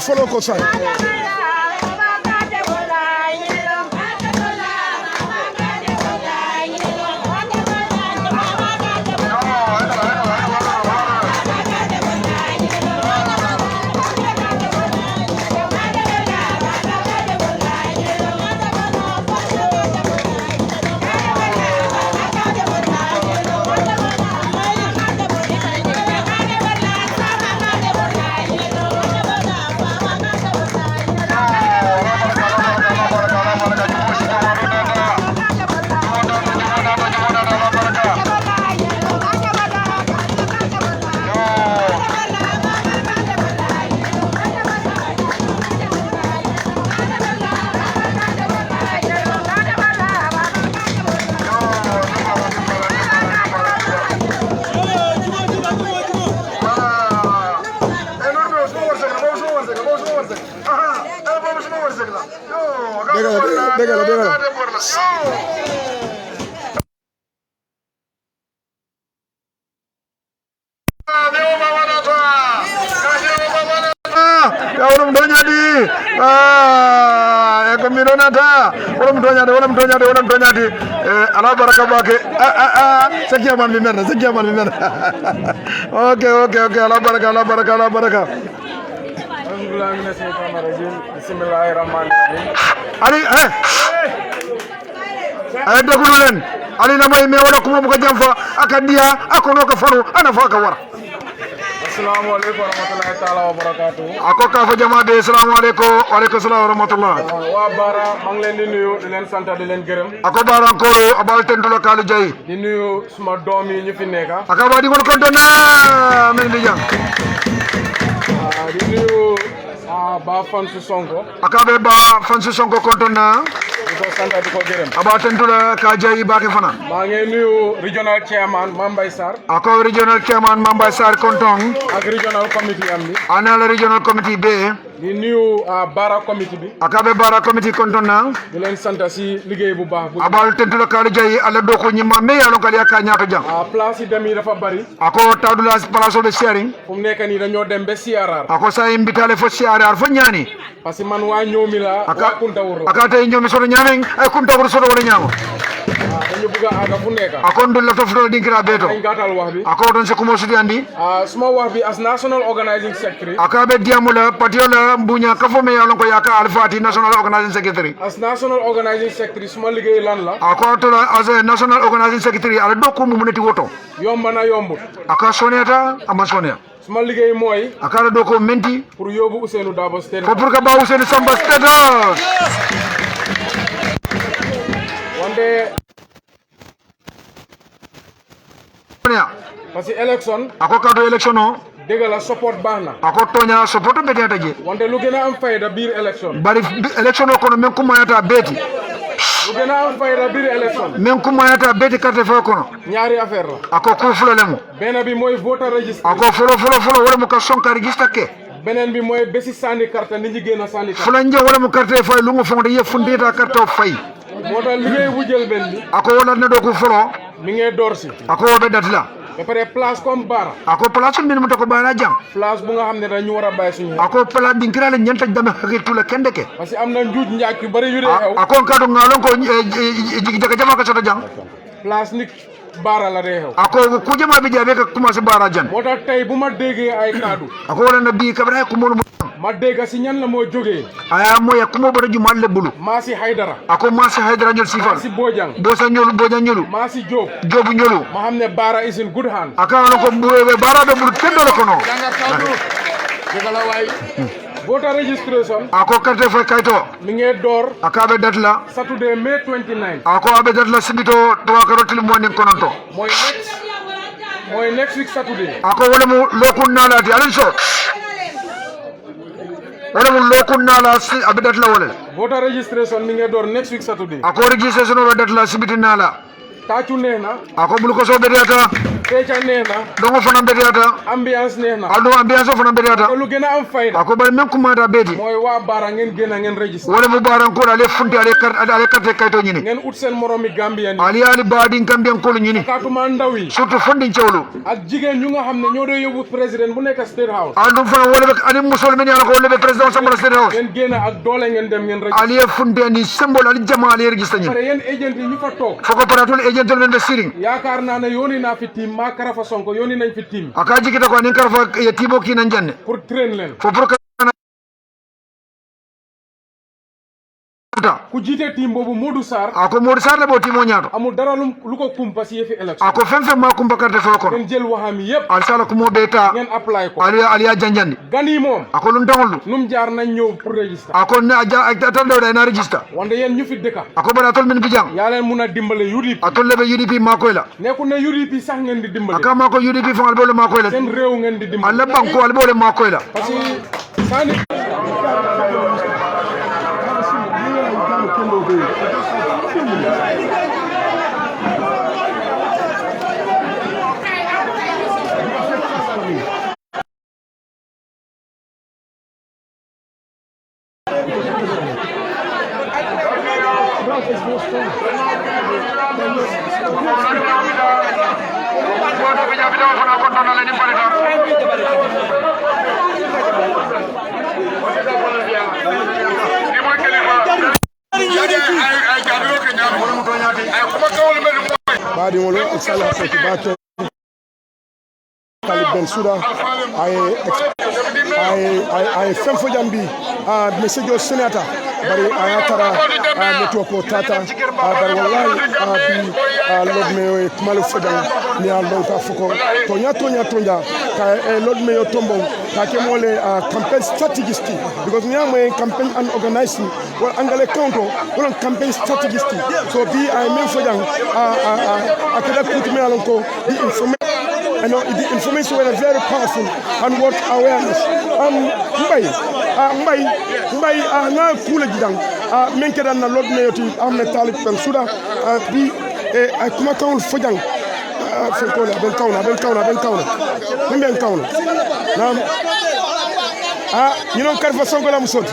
follow ko say Orang tonyadi, ekomironata, orang tonyadi, ala baraka bake, sekiaman mimena. Okay, ala baraka. Bismillahirrahmanirrahim. Ali, degululen, ali namay me wala kuma buka jamfa, akadia, akono ka faru, ana fa ka wara. Assalamualaikum warahmatullahi taala wabarakatuh. Ako ka fa jama be assalamualaikum wa alaikum assalam warahmatullah. Wa bara mang len di nuyu di len sante di len gërem. Ako bara ko abal tentulo kalu jay. Di nuyu suma doom yi ñu fi nekk. Aka ba di ngol kontona men di jang. Di nuyu ba Fansu Sonko. Aka be ba Fansu Sonko kontona. Di ko sante di ko gërem. Abal tentulo ka jay ba ke fana. Ma ngi nuyu regional chairman Mambay Sar. Ako regional chairman Mambay Sar kontong. Ak regional committee am bi. Ana la regional committee be. Di nuyu bara committee bi. Aka be bara committee kontona. Di len sante si liggéey bu baax. Abal tentulo ka jay ala do ko ñima me yalo kali aka ñaata jang. Place yi dem yi dafa bari. Ako tawdula place be sharing. Fu nekk ni dañoo dem be CRR. Ako sa imbitale fo CRR fo ñani. Parce que man wa ñoomi la wa Kuntawur la. Aka tay ñoomi soto ñameng ay Kuntawur soto wala ñaamo. Dañu bëgg aga fu nekk. Akon dul la tof do dinkira beto. Ay gatal wax bi. Ako don se kumo sudi andi. Suma wax bi as national organizing secretary. Aka be diamula patiola mbuña kafo me yalon ko yaka alfati national organizing secretary. As national organizing secretary suma liggéey lan la. Ako to as a national organizing secretary ala do ko mu muneti woto. Yomba na yombut. Aka soneta ama sonia. Suma liggéey mooy. Aka do ko menti pour yóbbu Ousseynou Dabo State. Pour ka ba Ousseynou Samba State. Wande parce que élection ako kato élection o dégg la support baax na ako toña support be tata je wante lu gën a am fayda biir élection bari élection o kono men kumayata beti lu gën a am fayda biir élection men kumayata beti carte fa kono ñaari affaire la ako ko fula lemu benn bi mooy voter register ako folo wala mu ka sonka register ke beneen bi mooy bési sànni carte nit ñi génn a sànni carte fula nje wala mu carte fay lu ngu fonde ye fundeta carte o fay moo tax liggéey bu jël benn bi ako wala ne do ko folo mi ngi door si ako be datla ba pare place comme Bara ako place min mu to ko Bara jang place bu nga xam ne dañu war a bàyyi suñu ako place din kirale ñanta dame hakitu la kende ke parce que am na njuuj njaaj yu bari yu dee xew ako kadu ngalon ko jaga jama ko soto jang place nit Bara la dee xew ako ku jama bi jabe ka commencé Bara jang moo tax tey bu ma déggee ay kaddu ako wala na bi kabra ko mo ma dégg si ñan la moo jógee aya moya kumo bada jumal le bulu Maasi Haydara ako Maasi Haydara ñol sifal Maasi Bojang bosa ñolu Maasi Job jobu ñolu ma xam ne Bara is in good hand aka wala ko Bara do bulu teddo ko no dégala waay voter registration ako carte fa kayto mi ngi door aka be datla Saturday May 29 ako abe datla sibito to ka rotil mo nen kononto mooy next week Saturday ako wala mu lokun nalati alin so wala mu lokun nala si abe datla wala voter registration mi ngi door next week Saturday ako registration o datla sibiti nala taacu neex na ako bulu ko so bedata feeca neex na dongo fana bedata ambiance neex na ado ambiance o fana bedata lu gën a am fayda ako bari men kumata beti mooy waa Bara ngeen génn ngeen registré wala mu Bara ko ale funti ale carte kayto ñini ngeen ut seen moromi Gambien ali baadi Gambien ko ñini kaatuma ndaw yi surtout fondi ciowlu ak jigéen ñu nga xam ne ñoo doon yóbbu président bu nekk State House andu fana wala be ani musol men yalla ko wala be président Sambala State House ngeen génn ak doole ngeen dem ngeen registré ali funti ni symbole ali jama ali registré ñi pare yéen agent yi ñu fa toog foko paratul agent men be siring yaakaar naa ne yooni naa fi team maa Karafa Sonko yooni nañ fi team aka jikita ko nin karfa ya timo ki nan janne pour train leen fo pour ku jiite team boobu Modou Sarr ako Modou Sarr la bo timo ñaato amul dara lu ko kumpa si yëfi élection ako fen ma kumpa carte fo ko ngeen jël waxam yépp al sala ko mo beta ngeen apply ko ali ya janjandi gani moom ako lu ndangul num jaar nañ ñëw pour register ako na ja tan do na register wante yéen ñu fi dëkka ako bala tol men bijang yaa leen mun a dimbale UDP atol lebe UDP ma koy la nekku ne UDP sax ngeen di dimbale aka ma ko UDP fangal bole ma koy la seen réew ngeen di dimbale alla banko al bole ma koy la parce que sani Badi wolo inshallah ko bato Talib Bensouda ay fem fo jambi message o senata bari ayatara network ko tata bari wallahi bi lord me kumalo fodan ni alon ka fuko tonya ka lord me yo tombo ka ke mole campaign strategist because ni am campaign and organizing or angale counto or campaign strategist so bi ay men fodan akada put me alon ko the information I know the information was very powerful and what awareness. Mbai na kule jidang menkeda na lord meyoti amne Talib Bensouda bi kuma kawul fojang fenkola ben kawna nam you know Karfa Sonko la musot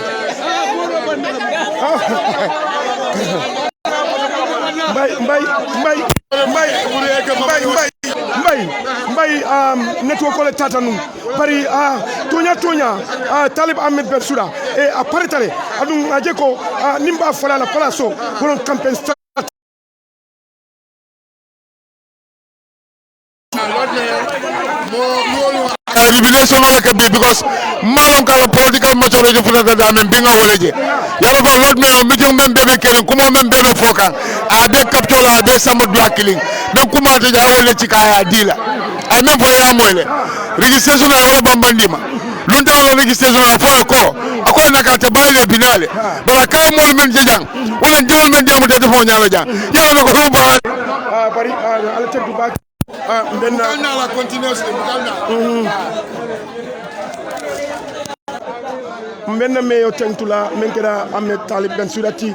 Mbai network ko le tatanu bari tonya Talib Ahmed Bensouda e aparetale adun aje ko nimba fala la palaso bon campaign elimination wala ke because malon kala political majority for the dame binga waleje yalla fa lot me meeting men bebe kelen kuma men bebe fokan a be capture la be sama black killing donc kuma te ja wala ci kaya dila ay men fo ya moyle registration wala bambandima lunta wala registration fa ko akoy nakata bayle binale bala kay mol men jang wala jol men demu te defo nyaawe jang yalla ko ba bari ala teddu ba benna la continuously mbenna meyo tentula menkera Ahmed Talib Bensouda ti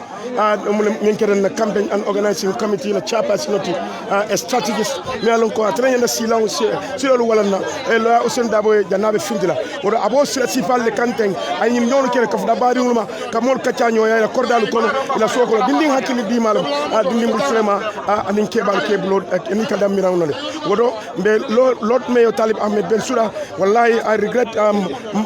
menkera na campaign and organizing committee la chairperson ti a strategist me alon ko atanya na silon silolu wala na lo Ousmane Dabo janabe findila woro abo silati falle kanten ay nyim ñonu kere ko da bari ngulma ka mol kaccanyo ya kordalu kono ila soko dinding hakimi di malam dinding bul frema anin kebal keblo ni ka dam miran no wodo be lot meyo Talib Ahmed Bensouda wallahi I regret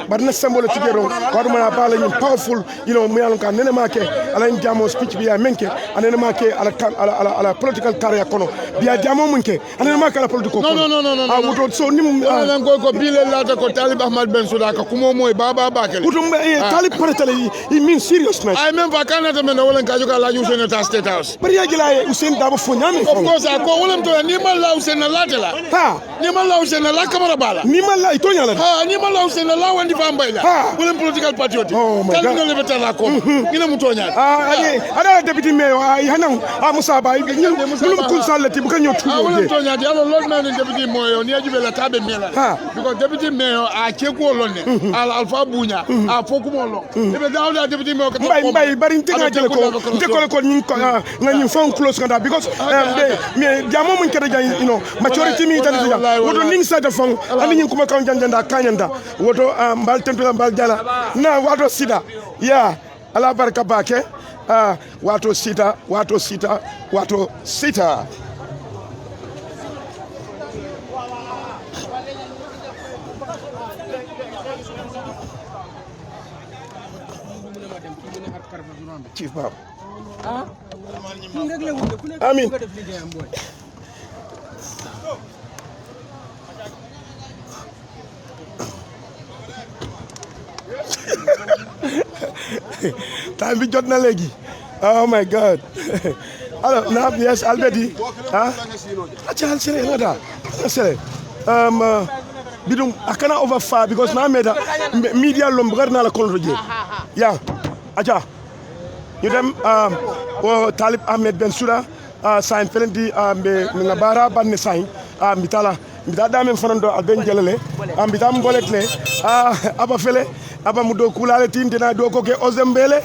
barna symbole tigero ko mana bala ñim powerful you know me alon ka nene make ala jamo speech bi ya menke anene make ala political career kono biya jamo munke anene make ala political kono no wuto so nim lan ko bile lata ko Talib Ahmed Bensouda ka kumo moy baba bakele wuto Talib paratale he mean serious man ay même pas kanata men wala ka joka la Ousmane ta state house bari ya gila Ousmane Dabo fo ñami of course ko wala to ni ma la Ousmane latela ha ni ma la Ousmane la kamara bala ni ma la itonya la ha ni ma la Ousmane la wandi fambayla wala political patriote kalina le betala ko ina mutonya ada deputy mayor hanan Musa Ba ngum kun salati bu kanyo tuwo wala mutonya di alo lord man deputy mayor ni ajibe la tabe mela because deputy mayor a cheko lonne al alfa bunya a fokumo lo ebe dawda deputy mayor ko mbay bari ntinga jele ko ndekole ko nyin ko ngani fon close kanda because me jamo mun kede jan you know majority mi tan ja wodo ning sa de fon ani nyin kuma kan janjanda kanyanda wodo mbal tentu mbal jala na wato sida ya ala barka bake wato sita Chief Bab amin time bi jot na léegi oh my god alors na yes albedi acha sere ngada sere bidum akana over far because na meda media lom garna la kolro je ya acha ñu dem o Talib Ahmed Bensouda sain felendi be ngabara banne sain mitala mita damen fanando alben jelale mita mboletle aba fele aba mudo kulale tintina do ko ke ozembele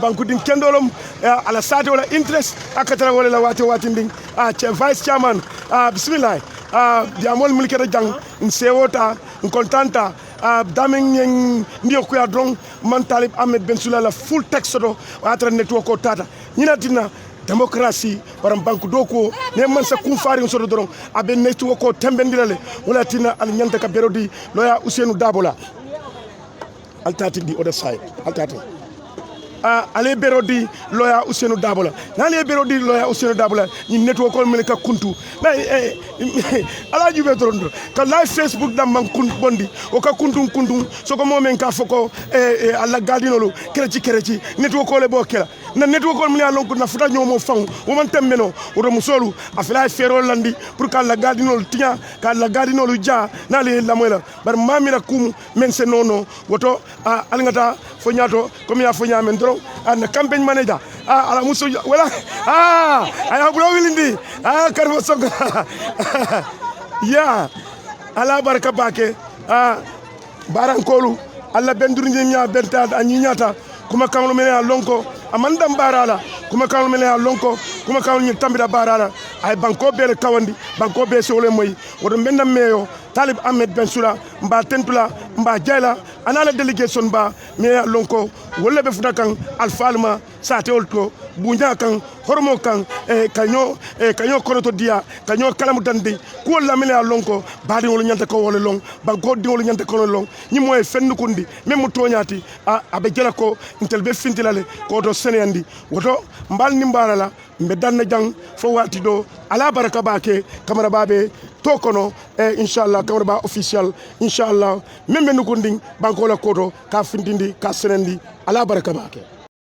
banku din kendolom ala sate wala interest akatara wala la wati nding vice chairman bismillah jamol mulkere jang sewota kontanta damen ndio ko ya drong man Talib Ahmed Bensouda la full text do atra network ko tata nyina tina démocratie waram banque do ko ne man sa kum faari so doron abe netti ko tembendilale wala tina al nyanta ka berodi loya Ousseynou Dabola altati di other side altati ale berodi loya Ousseynou Dabola nale berodi loya Ousseynou Dabola ni network ko mel ka kuntu na ala jube toron ka live Facebook dam man kun bondi o ka kuntum so ko momen ka foko alla gadinolo kereci network ko le bokela na network ko mel ya lonko na futa nyomo fang o man temmeno o do musolu afila fero landi pour ka alla gadinolo tinya ka alla gadinolo ja nale la mola bar mamira kum men se nono woto alngata fo nyato comme ya fo nyamen dron na campaign manager ala muso wala ay bulo wilindi karbo soga ya ala baraka bake barankolu alla benduru nya benta anyata kuma kawlo mena lonko amanda barala kuma kawlo mena lonko kuma kawlo ni tambida barala ay banko bele kawandi banko be sole moy wodo menda meyo Talib Ahmed Bensouda mba tentula mba jayla anala delegation ba me lonko wolle be futa kan alfalma sate olto bunya kan hormo kan kanyo konoto dia kanyo kalamu dandi ko lamine lonko baadi wol nyanta ko wole long banko di wol nyanta ko long ni moy fenn kundi même mu toñati abe jela ko intel be fintilale ko do seneyandi woto mbal ni mbalala mbe danna jang fo wati do ala baraka bake kamara babe to kono inshallah kamara ba official inshallah membe nukunding banko la kodo ka findindi ka senendi ala baraka bake